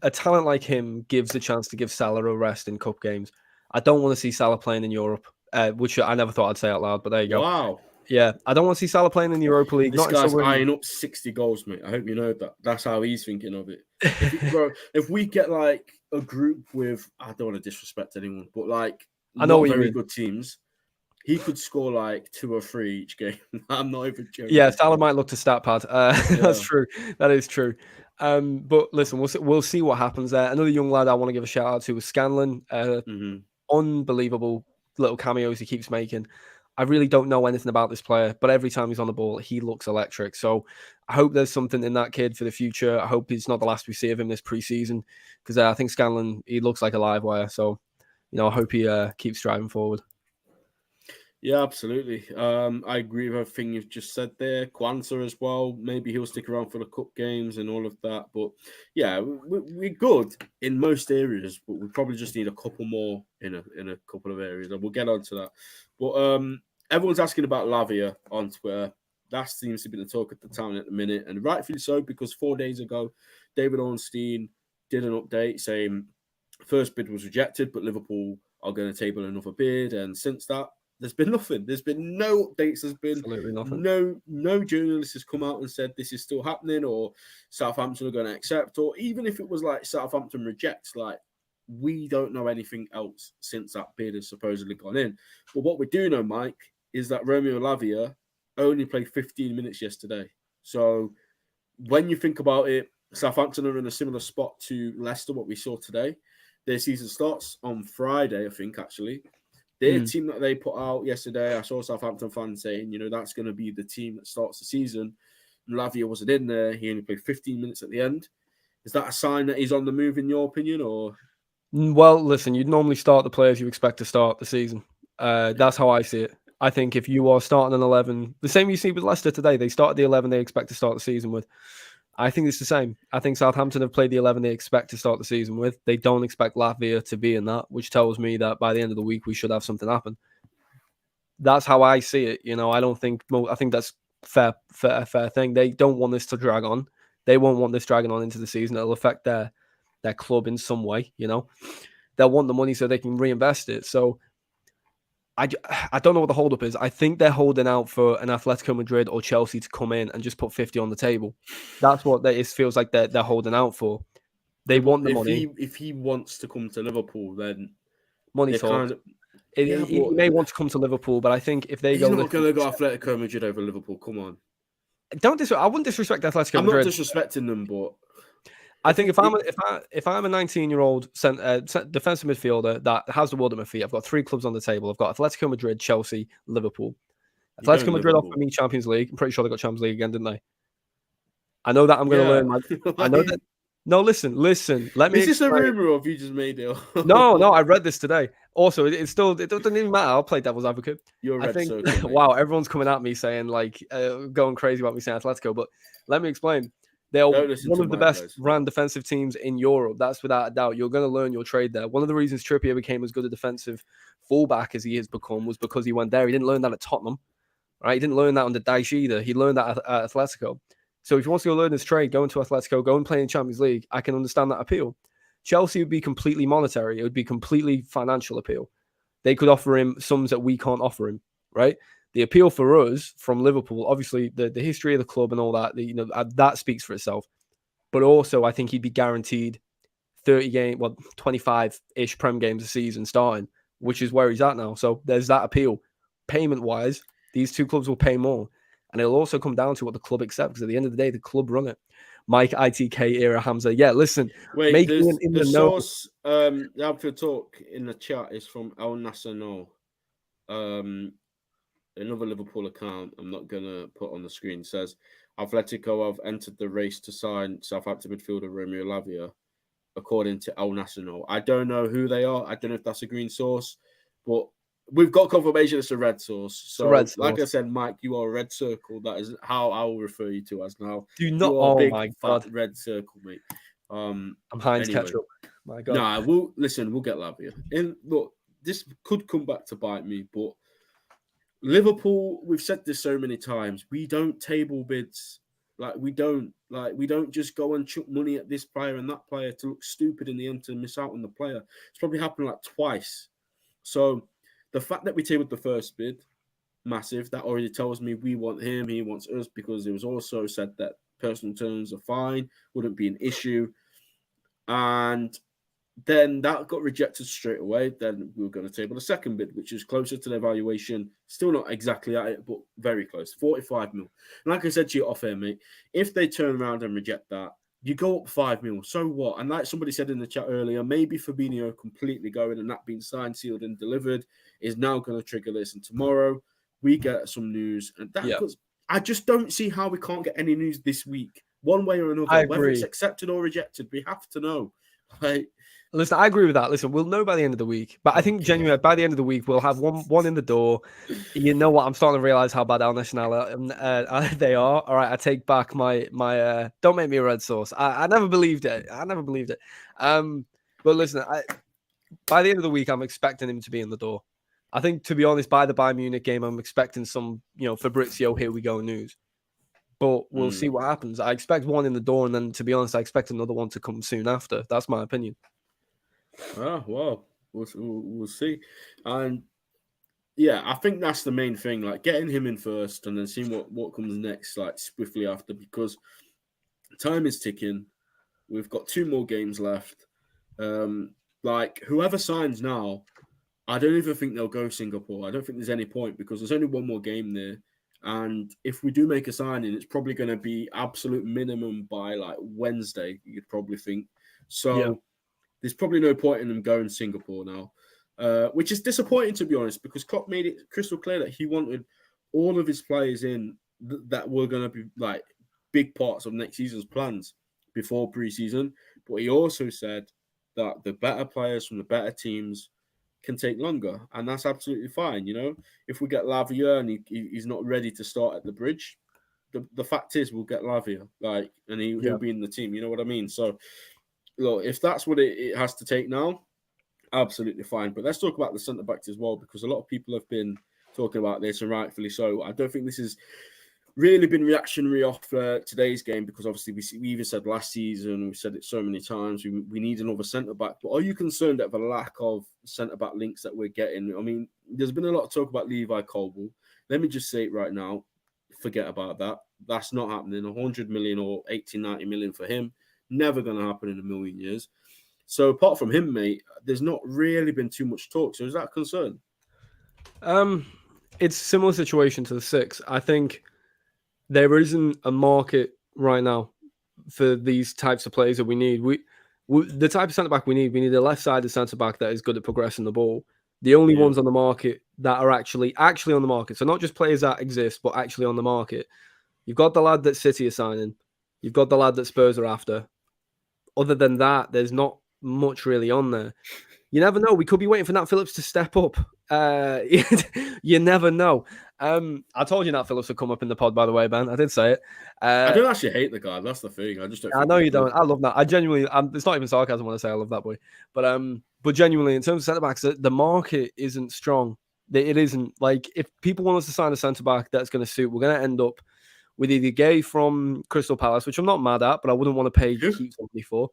a talent like him gives a chance to give Salah a rest in cup games. I don't want to see Salah playing in Europe, which I never thought I'd say out loud, but there you go. Wow. Yeah, I don't want to see Salah playing in the Europa League. This guy's eyeing up 60 goals, mate. I hope you know that. That's how he's thinking of it. If we get like a group with, I don't want to disrespect anyone, but like I know what very good teams, he could score like 2 or 3 each game. I'm not even joking. Yeah, Salah might look to stat pad. That's true. That is true. But listen, we'll see what happens there. Another young lad I want to give a shout out to is Scanlon. Unbelievable little cameos he keeps making. I really don't know anything about this player, but every time he's on the ball, he looks electric. So I hope there's something in that kid for the future. I hope it's not the last we see of him this preseason, because I think Scanlon, he looks like a live wire. So, I hope he keeps driving forward. Yeah, absolutely. I agree with everything you've just said there. Kwanzaa as well. Maybe he'll stick around for the cup games and all of that. But yeah, we're good in most areas, but we probably just need a couple more in a couple of areas, and we'll get on to that. But everyone's asking about Lavia on Twitter. That seems to be the talk of the town at the minute, and rightfully so, because 4 days ago, David Ornstein did an update saying first bid was rejected, but Liverpool are going to table another bid, and since that, there's been nothing. There's been no updates. There's been absolutely nothing. No journalist has come out and said this is still happening, or Southampton are going to accept, or even if it was like Southampton rejects, like we don't know anything else since that bid has supposedly gone in. But what we do know, Mike, is that Romeo Lavia only played 15 minutes yesterday. So when you think about it, Southampton are in a similar spot to Leicester, what we saw today. Their season starts on Friday, I think, actually. Their team that they put out yesterday, I saw Southampton fans saying, that's going to be the team that starts the season. And Lavia wasn't in there. He only played 15 minutes at the end. Is that a sign that he's on the move, in your opinion? Or? Well, listen, you'd normally start the players you expect to start the season. That's how I see it. I think if you are starting an 11, the same you see with Leicester today, they started the 11 they expect to start the season with. I think it's the same. I think Southampton have played the 11 they expect to start the season with. They don't expect Lavia to be in that, which tells me that by the end of the week, we should have something happen. That's how I see it. I think that's fair thing. They don't want this to drag on. They won't want this dragging on into the season. It'll affect their club in some way, They'll want the money so they can reinvest it. So I don't know what the holdup is. I think they're holding out for an Atletico Madrid or Chelsea to come in and just put 50 on the table. That's what it feels like they're holding out for. They want the money. If he wants to come to Liverpool, then money talks. He may want to come to Liverpool, but I think if they he's not going to go Atletico Madrid over Liverpool. Come on. I wouldn't disrespect Atletico Madrid. I'm not disrespecting them, but I think if I'm a 19-year-old defensive midfielder that has the world at my feet, I've got 3 clubs on the table. I've got Atletico Madrid, Chelsea, Liverpool. Atletico Madrid offered me Champions League. I'm pretty sure they got Champions League again, didn't they? I know that I'm going to learn. I know that. No, listen. Let me. Is this a rumor or have you just made it? No. I read this today. Also, it doesn't even matter. I'll play devil's advocate. Wow, everyone's coming at me saying going crazy about me saying Atletico, but let me explain. They're one of the best ran defensive teams in Europe. That's without a doubt. You're going to learn your trade there. One of the reasons Trippier became as good a defensive fullback as he has become was because he went there. He didn't learn that at Tottenham, right? He didn't learn that under Dyche either. He learned that at Atletico. So if he wants to go learn his trade, go into Atletico, go and play in Champions League, I can understand that appeal. Chelsea would be completely monetary. It would be completely financial appeal. They could offer him sums that we can't offer him, right? The appeal for us from Liverpool, obviously the history of the club and all that, that speaks for itself. But also, I think he'd be guaranteed 25-ish Prem games a season starting, which is where he's at now. So there's that appeal. Payment-wise, these 2 clubs will pay more. And it'll also come down to what the club accepts, because at the end of the day, the club run it. Mike ITK era Hamza. Yeah, listen, Wait, make me there's in the the know. source. The Anfield talk in the chat is from El Nacional. Another Liverpool account. I'm not gonna put on the screen. Says Atletico have entered the race to sign Southampton midfielder Romeo Lavia, according to El Nacional. I don't know who they are. I don't know if that's a green source, but we've got confirmation it's a red source. It's a red So, like I source. said, Mike, you are a red circle. That is how I will refer you to as now. Do not. You are a Oh big my fat god, red circle, mate. I'm Heinz Anyway, ketchup. My god. nah, we'll get Lavia. And look, this could come back to bite me, but Liverpool, we've said this so many times, we don't table bids. We don't just go and chuck money at this player and that player to look stupid in the end to miss out on the player. It's probably happened like twice. So the fact that we tabled the first bid, massive. That already tells me we want him, he wants us, because it was also said that personal terms are fine, wouldn't be an issue. And then that got rejected straight away. Then we were going to table the second bid, which is closer to the evaluation. Still not exactly at it, but very close. 45 mil. And like I said to you off air, mate, if they turn around and reject that, you go up 5 mil. So what? And like somebody said in the chat earlier, maybe Fabinho completely going and that being signed, sealed, and delivered is now going to trigger this. And tomorrow we get some news. And that because I just don't see how we can't get any news this week, one way or another. I Whether it's agree. accepted or rejected, we have to know. Like, Listen, I agree with that. Listen, we'll know by the end of the week. But I think genuinely by the end of the week, we'll have one in the door. You know what? I'm starting to realize how bad El Nacional they are. All right, I take back my don't make me a red sauce. I never believed it. But listen, by the end of the week, I'm expecting him to be in the door. I think, to be honest, by the Bayern Munich game, I'm expecting some, Fabrizio, here we go news. But we'll see what happens. I expect one in the door, and then, to be honest, I expect another one to come soon after. That's my opinion. Oh, well, we'll see. And yeah, I think that's the main thing, like getting him in first and then seeing what comes next, like swiftly after, because time is ticking. We've got 2 more games left. Like whoever signs now, I don't even think they'll go Singapore. I don't think there's any point because there's only one more game there. And if we do make a signing, it's probably going to be absolute minimum by like Wednesday, you'd probably think. So there's probably no point in them going Singapore now, which is disappointing, to be honest, because Klopp made it crystal clear that he wanted all of his players in that were going to be like big parts of next season's plans before preseason. But he also said that the better players from the better teams can take longer, and that's absolutely fine. If we get Lavia and he's not ready to start at the bridge, the fact is we'll get Lavia, and he'll be in the team. You know what I mean? So, look, if that's what it has to take now, absolutely fine. But let's talk about the centre backs as well, because a lot of people have been talking about this, and rightfully so. I don't think this has really been reactionary off today's game, because obviously we even said last season, we've said it so many times, we need another centre back. But are you concerned at the lack of centre back links that we're getting? I mean, there's been a lot of talk about Levi Colwill. Let me just say it right now, forget about that. That's not happening. 100 million or 80, 90 million for him, never going to happen in a million years. So apart from him, mate, there's not really been too much talk. So is that a concern? It's a similar situation to the 6. I think there isn't a market right now for these types of players that we need. We the type of centre back we need a left-sided centre back that is good at progressing the ball. The only ones on the market that are actually on the market, so not just players that exist, but actually on the market. You've got the lad that City are signing. You've got the lad that Spurs are after. Other than that, there's not much really on there. You never know. We could be waiting for Nat Phillips to step up. You never know. I told you Nat Phillips would come up in the pod, by the way, Ben. I did say it. I don't actually hate the guy. That's the thing. I just don't. I know you don't. I love that. I genuinely. It's not even sarcasm when I say I love that boy. But genuinely, in terms of centre backs, the market isn't strong. It isn't. Like, if people want us to sign a centre back that's going to suit, we're going to end up with either Gay from Crystal Palace, which I'm not mad at, but I wouldn't want to keep somebody for.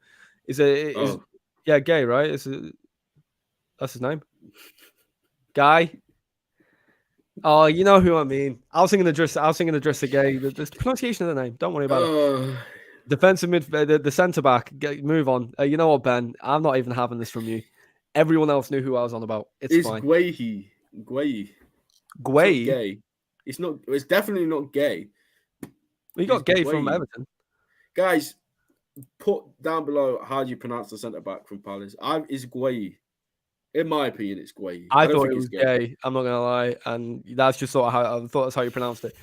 Yeah, Gay, right? That's his name. Guy. Oh, you know who I mean. I was thinking the Gay. The pronunciation of the name. Don't worry about it. Defensive midfielder, the centre back. Move on. You know what, Ben? I'm not even having this from you. Everyone else knew who I was on about. It's fine. Guehi. Gay. It's not. It's definitely not Gay. We got Gay from Everton. Guys, put down below how do you pronounce the centre back from Palace. It's Gueye. In my opinion, it's Gueye. I I don't thought think it it's was gay. gay. I'm not gonna lie, and that's just sort of how I thought that's how you pronounced it.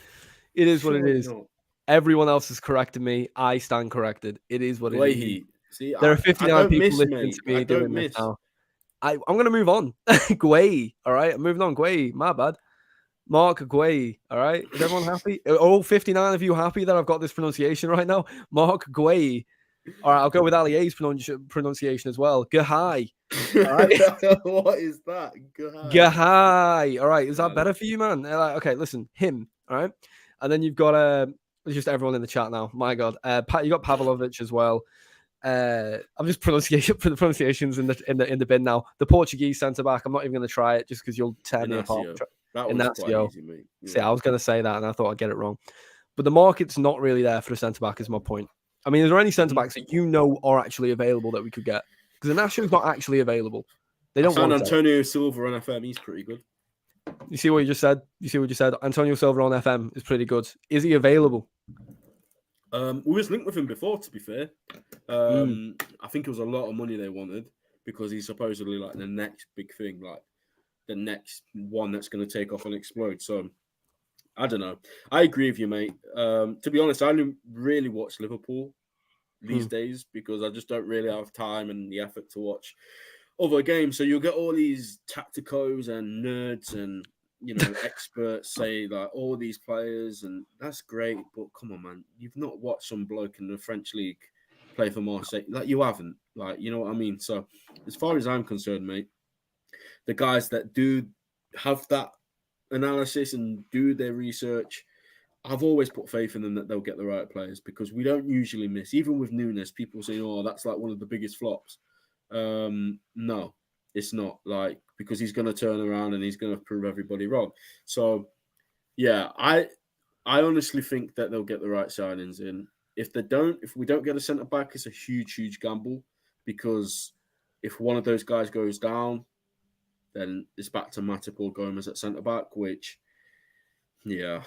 It is what it Surely is. not. Everyone else has corrected me. I stand corrected. It is what it is. Gueye. See, There are I 59 don't people miss, listening to mate. I me don't doing this miss. now. I'm gonna move on. Gueye, all right. I'm moving on. Gueye, my bad. Mark Gueye, all right. Is everyone happy? Are all 59 of you happy that I've got this pronunciation right now? Mark Gueye. All right, I'll go with Ali A's pronunciation as well. Gahai. All right. What is that? God. Gahai. All right. Is that Nah. better for you, man? Okay, listen, him. All right. And then you've got just everyone in the chat now. My God. You got Pavlovic as well. I'm just pronunciations in the bin now. The Portuguese centre back. I'm not even going to try it just because you'll tear me apart. Inacio. That one's quite Inacio. easy, mate. See, Yeah. I was going to say that, and I thought I'd get it wrong. But the market's not really there for the centre back. Is my point. I mean, is there any centre backs that you know are actually available that we could get? Because Inacio's not actually available. They don't found want Antonio Silva on FM. He's pretty good. You see what you just said? Antonio Silva on FM is pretty good. Is he available? We was linked with him before, to be fair. I think it was a lot of money they wanted because he's supposedly like the next big thing, like the next one that's going to take off and explode. So I don't know. I agree with you, mate. To be honest, I only really watch Liverpool these days because I just don't really have time and the effort to watch other games. So you'll get all these tacticos and nerds and experts say like all these players, and that's great. But come on, man, you've not watched some bloke in the French league play for Marseille. Like you haven't. Like you know what I mean. So as far as I'm concerned, mate, the guys that do have that analysis and do their research, I've always put faith in them that they'll get the right players because we don't usually miss. Even with Nunes, people say, "Oh, that's like one of the biggest flops." No, it's not. Like because he's going to turn around and he's going to prove everybody wrong. So, yeah, I honestly think that they'll get the right signings in. If we don't get a centre back, it's a huge gamble because if one of those guys goes down, then it's back to Matip or Gomez at centre back, which, yeah.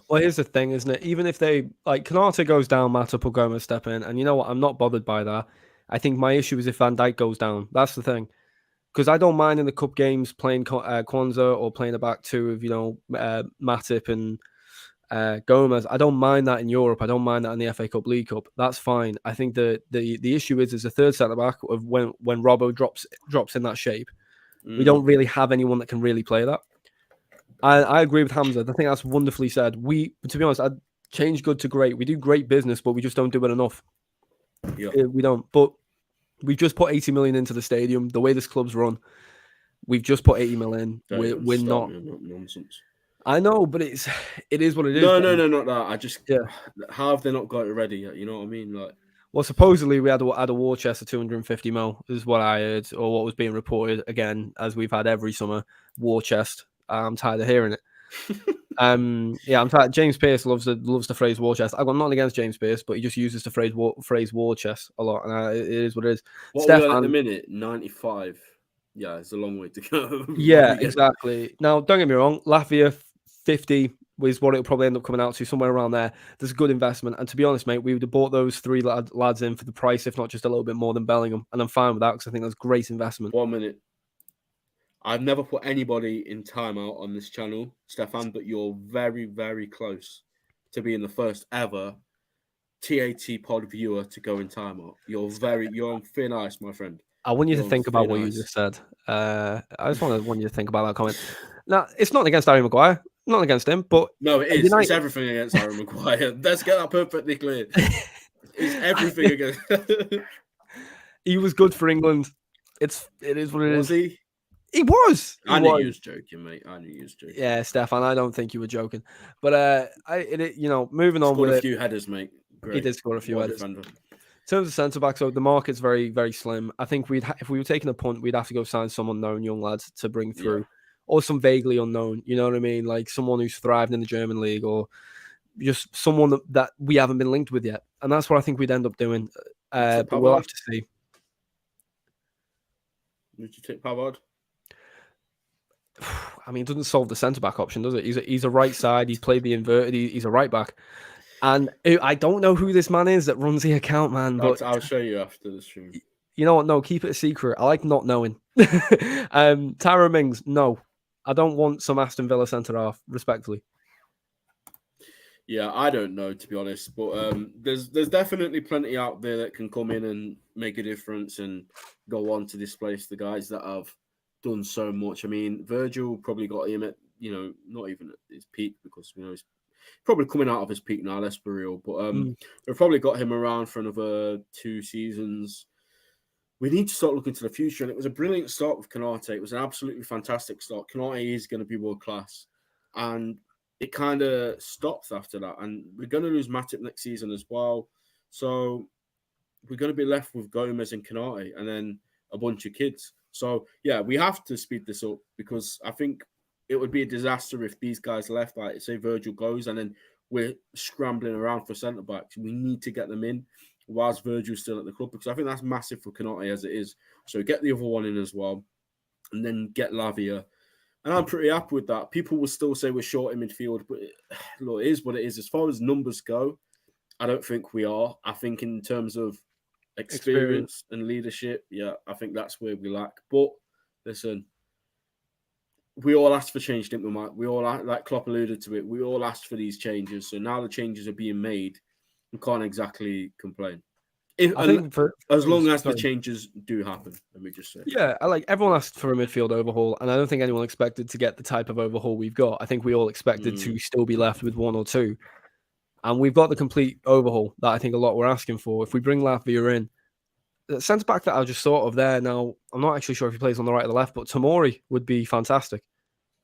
Well, here's the thing, isn't it? Even if they like Canate goes down, Matip or Gomez step in, and you know what? I'm not bothered by that. I think my issue is if Van Dijk goes down. That's the thing, because I don't mind in the cup games playing Kwanzaa or playing a back two of Matip and Gomez. I don't mind that in Europe. I don't mind that in the FA Cup, League Cup. That's fine. I think the issue is a third centre back of when Robbo drops in that shape. We don't really have anyone that can really play that. I agree with Hamza. I think that's wonderfully said. To be honest, I'd change good to great. We do great business, but we just don't do it enough. Yeah. We don't. But we've just put 80 million into the stadium. The way this club's run, we've just put 80 million. We're not nonsense. I know, but it is what it is. No, not that. How have they not got it ready yet? You know what I mean? Like, well, supposedly we had a war chest of 250 mil, is what I heard, or what was being reported. Again, as we've had every summer, war chest. I'm tired of hearing it. I'm tired. James Pearce loves the phrase war chest. I've got nothing against James Pearce, but he just uses the phrase war chest a lot, and it is what it is. What are we on at the minute? 95. Yeah, it's a long way to go. Yeah, exactly. Now, don't get me wrong. Latvia 50 was what it'll probably end up coming out to, somewhere around there. There's a good investment, and to be honest, mate, we would have bought those three lads in for the price, if not just a little bit more than Bellingham, and I'm fine with that because I think that's great investment. 1 minute. I've never put anybody in timeout on this channel, Stefan, but you're very, very close to being the first ever TAT pod viewer to go in timeout. You're on thin ice, my friend. I want you to think about what you just said. I just want you to think about that comment. Now, it's not against Harry Maguire, not against him, but no, it is. It's everything against Harry Maguire. Let's get that perfectly clear. It's everything against. He was good for England. It is what it is. Was he? He was. I knew you was joking, mate. I knew you was joking. Yeah, Stefan, I don't think you were joking. But moving on with a few headers, mate. Great. He did score a few headers. Defender. In terms of centre back, so the market's very, very slim. I think if we were taking a punt, we'd have to go sign some unknown young lads to bring through, or some vaguely unknown. You know what I mean? Like someone who's thrived in the German league, or just someone that we haven't been linked with yet. And that's what I think we'd end up doing. But we'll have to see. Would you take Pavard? I mean, it doesn't solve the centre back option, does it? He's a right side. He's played the inverted. He's a right back. And I don't know who this man is that runs the account, man, but I'll show you after the stream. you know what? No, keep it a secret. I like not knowing. Tyra Mings, no. I don't want some Aston Villa centre half, respectfully. Yeah, I don't know, to be honest, but there's definitely plenty out there that can come in and make a difference and go on to displace the guys that have done so much. I mean, Virgil probably got him at, not even at his peak, because he's probably coming out of his peak now. Let's be real, but we've probably got him around for another 2 seasons. We need to start looking to the future, and it was a brilliant start with Konate. It was an absolutely fantastic start. Konate is going to be world class, and it kind of stops after that. And we're going to lose Matip next season as well, so we're going to be left with Gomez and Konate, and then a bunch of kids. So yeah, we have to speed this up, because I think it would be a disaster if these guys left. Like, say Virgil goes, and then we're scrambling around for centre backs. We need to get them in whilst Virgil's still at the club, because I think that's massive for Konate as it is. So get the other one in as well, and then get Lavia. And I'm pretty happy with that. People will still say we're short in midfield, but look, it is what it is. As far as numbers go, I don't think we are. I think in terms of experience and leadership, yeah, I think that's where we lack. But listen, we all asked for change, didn't we, Mike? We all, like Klopp alluded to it, we all asked for these changes. So now the changes are being made. We can't exactly complain. I think as long as the changes do happen, let me just say. Yeah, everyone asked for a midfield overhaul, and I don't think anyone expected to get the type of overhaul we've got. I think we all expected to still be left with 1 or 2. And we've got the complete overhaul that I think a lot were asking for. If we bring Lavia in, the centre back that I just thought of there now, I'm not actually sure if he plays on the right or the left, but Tomori would be fantastic.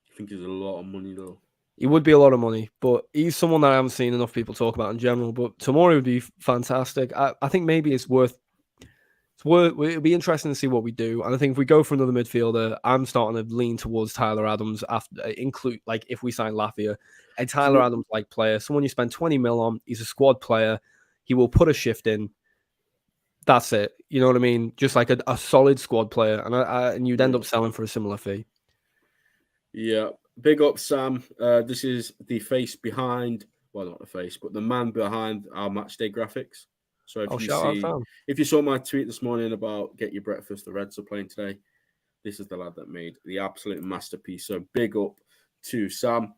I think he's a lot of money, though. He would be a lot of money, but he's someone that I haven't seen enough people talk about in general. But Tomori would be fantastic. I think maybe it'll be interesting to see what we do. And I think if we go for another midfielder, I'm starting to lean towards Tyler Adams after if we sign Lafia. A Tyler Adams-like player, someone you spend 20 mil on, he's a squad player. He will put a shift in. That's it. You know what I mean? Just like a solid squad player. And you'd end up selling for a similar fee. Yeah. Big up, Sam. This is the face behind, well, not the face, but the man behind our matchday graphics. So if you saw my tweet this morning about get your breakfast, the Reds are playing today, this is the lad that made the absolute masterpiece. So big up to Sam.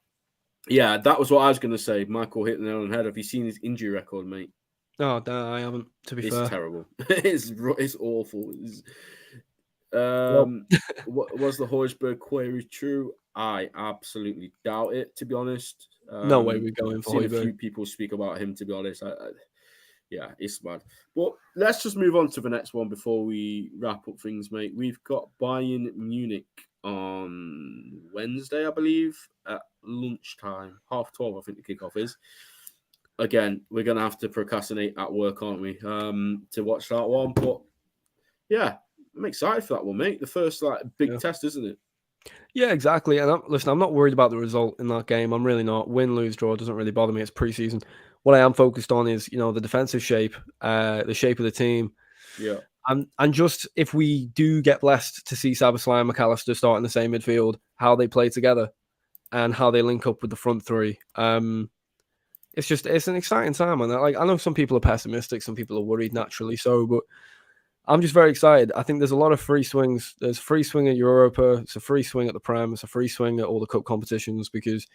Yeah, that was what I was going to say. Michael hit the nail on the head. Have you seen his injury record, mate? No, I haven't, to be fair. It's terrible. It's awful. Was the Horsburgh query true? I absolutely doubt it, to be honest. No way we're going for I've seen a few people speak about him, to be honest. Yeah, it's bad. But let's just move on to the next one before we wrap up things, mate. We've got Bayern Munich on Wednesday, I believe, at lunchtime, 12:30, I think the kickoff is. Again, we're going to have to procrastinate at work, aren't we, to watch that one. But, yeah, I'm excited for that one, mate. The first big test, isn't it? Yeah, exactly. And I'm not worried about the result in that game. I'm really not. Win, lose, draw doesn't really bother me. It's preseason. What I am focused on is, the defensive shape, the shape of the team. Yeah. And just if we do get blessed to see Szoboszlai and McAllister start in the same midfield, how they play together and how they link up with the front three. It's an exciting time. And I know some people are pessimistic, some people are worried naturally so, but I'm just very excited. I think there's a lot of free swings. There's free swing at Europa. It's a free swing at the Prem. It's a free swing at all the cup competitions, because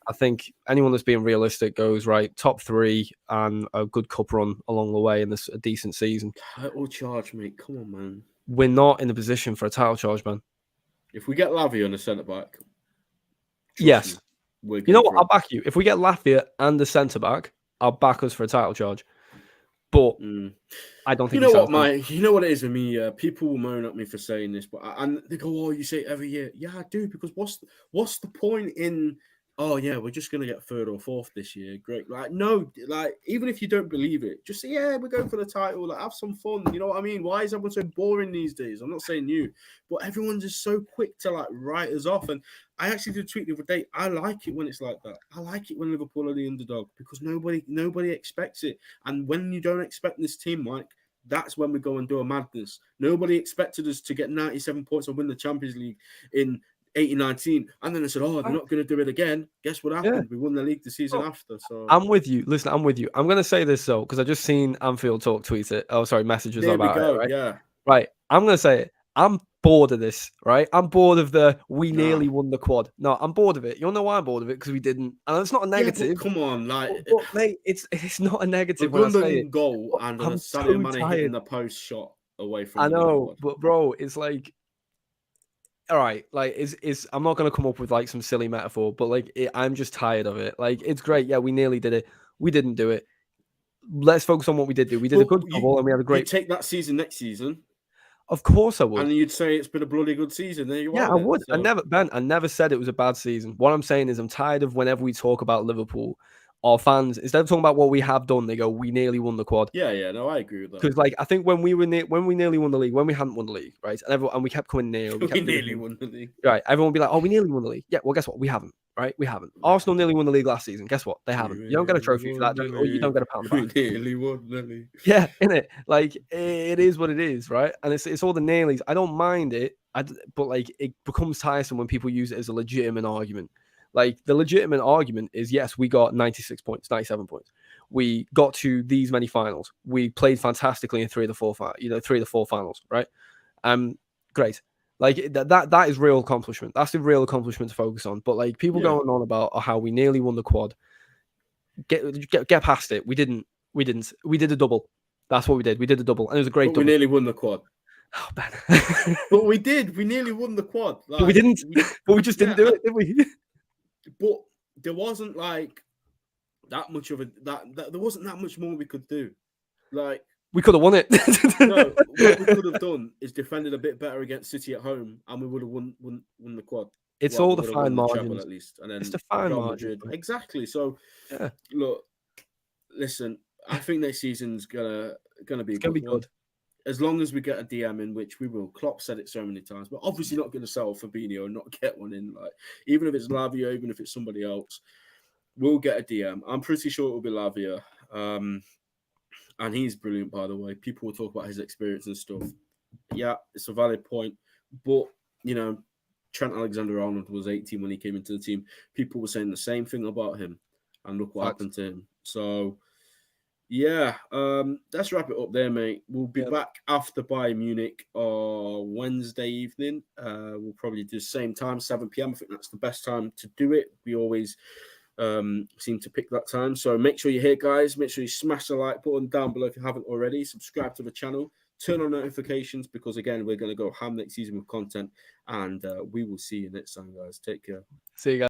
I think anyone that's being realistic goes, right, top 3 and a good cup run along the way in a decent season. Title charge, mate. Come on, man. We're not in a position for a title charge, man. If we get Lavia on the centre-back. Yes. You know what? I'll back you. If we get Lavia and the centre-back, I'll back us for a title charge. But I don't think you know what, Mike. You know what it is with me. People will moan at me for saying this, but and they go, "Oh, you say it every year." Yeah, I do, because what's the point in? Oh yeah, we're just gonna get 3rd or 4th this year. Great, no, even if you don't believe it, just say yeah, we're going for the title. Have some fun. You know what I mean? Why is everyone so boring these days? I'm not saying you, but everyone's just so quick to write us off. And I actually did a tweet the other day. I like it when it's like that. I like it when Liverpool are the underdog, because nobody expects it. And when you don't expect this team, Mike, that's when we go and do a madness. Nobody expected us to get 97 points and win the Champions League in 18-19, and then they said, "Oh, they're not going to do it again." Guess what Yeah. happened? We won the league the season Bro, after. So I'm with you. Listen, I'm with you. I'm gonna say this though, because I just seen Anfield Talk tweet it. Oh, sorry, messages there we about it. go. Right, Yeah. right. I'm gonna say it. I'm bored of this. Right, I'm bored of the we Nah. nearly won the quad. No, I'm bored of it. You all know why I'm bored of it? Because we didn't. And it's not a Yeah, but negative. come on, like But mate, it's not a a negative when I say it. Gundogan goal But and a I'm Sadio so Mane hitting tired. the post shot away from I winning the know, quad. but bro, it's like, all right, like is I'm not gonna come up with like some silly metaphor, but like I'm just tired of it. Like it's great, yeah, we nearly did it. We didn't do it. Let's focus on what we did do. We did a But good double, and we had a you great. take that season next season, Of course, I would. and you'd say it's been a bloody good season. There you Yeah, are, I then. would. So I never said it was a bad season. What I'm saying is I'm tired of whenever we talk about Liverpool, our fans, instead of talking about what we have done, they go, we nearly won the quad. yeah, no, I agree with that. Because like I think when we nearly won the league, when we hadn't won the league, right? And we kept coming near, we We kept nearly finishing. won the league. Right, everyone would be like, "Oh, we nearly won the league." Yeah, well, guess what? We haven't. Right, we haven't. Arsenal nearly won the league last season. Guess what? They haven't. You don't get a We trophy for won that, the or you don't league. get a pound We back. nearly won the league. Yeah, innit? Like it is what it is, right? And it's all the nearlies. I don't mind it, but like it becomes tiresome when people use it as a legitimate argument. Like the legitimate argument is, yes, we got 96 points, 97 points. We got to these many finals. We played fantastically in three of the four finals, right? Great. Like that is real accomplishment. That's the real accomplishment to focus on. But like people Yeah. going on about how we nearly won the quad, get past it. We didn't. We did a double. That's what we did. We did a double, and it was a great But we double. nearly won the quad. Oh, Ben. But we did. We nearly won the quad. Like, But we didn't. But we just didn't do it, did we? But there wasn't like that much of that there wasn't that much more we could do. Like We could have won it. no, what we could have done is defended a bit better against City at home, and we would have won the quad. It's Well, all we the would have fine won the treble margins. at least, and then It's the fine Real margins. Madrid. Exactly. So Yeah, look, listen, I think next season's gonna be it's gonna be one. good. As long as we get a DM in, which we will. Klopp said it so many times. We're obviously not going to sell Fabinho and not get one in. Like even if it's Lavia, even if it's somebody else, we'll get a DM. I'm pretty sure it will be Lavia. And he's brilliant, by the way. People will talk about his experience and stuff. Yeah, it's a valid point. But, you know, Trent Alexander-Arnold was 18 when he came into the team. People were saying the same thing about him. And look what happened to him. So, yeah, let's wrap it up there, mate. We'll be back after Bayern Munich Wednesday evening. We'll probably do the same time, 7 p.m. I think that's the best time to do it. We always seem to pick that time. So make sure you're here, guys. Make sure you smash the like button down below if you haven't already. Subscribe to the channel. Turn on notifications because, again, we're going to go ham next season with content. And we will see you next time, guys. Take care. See you guys.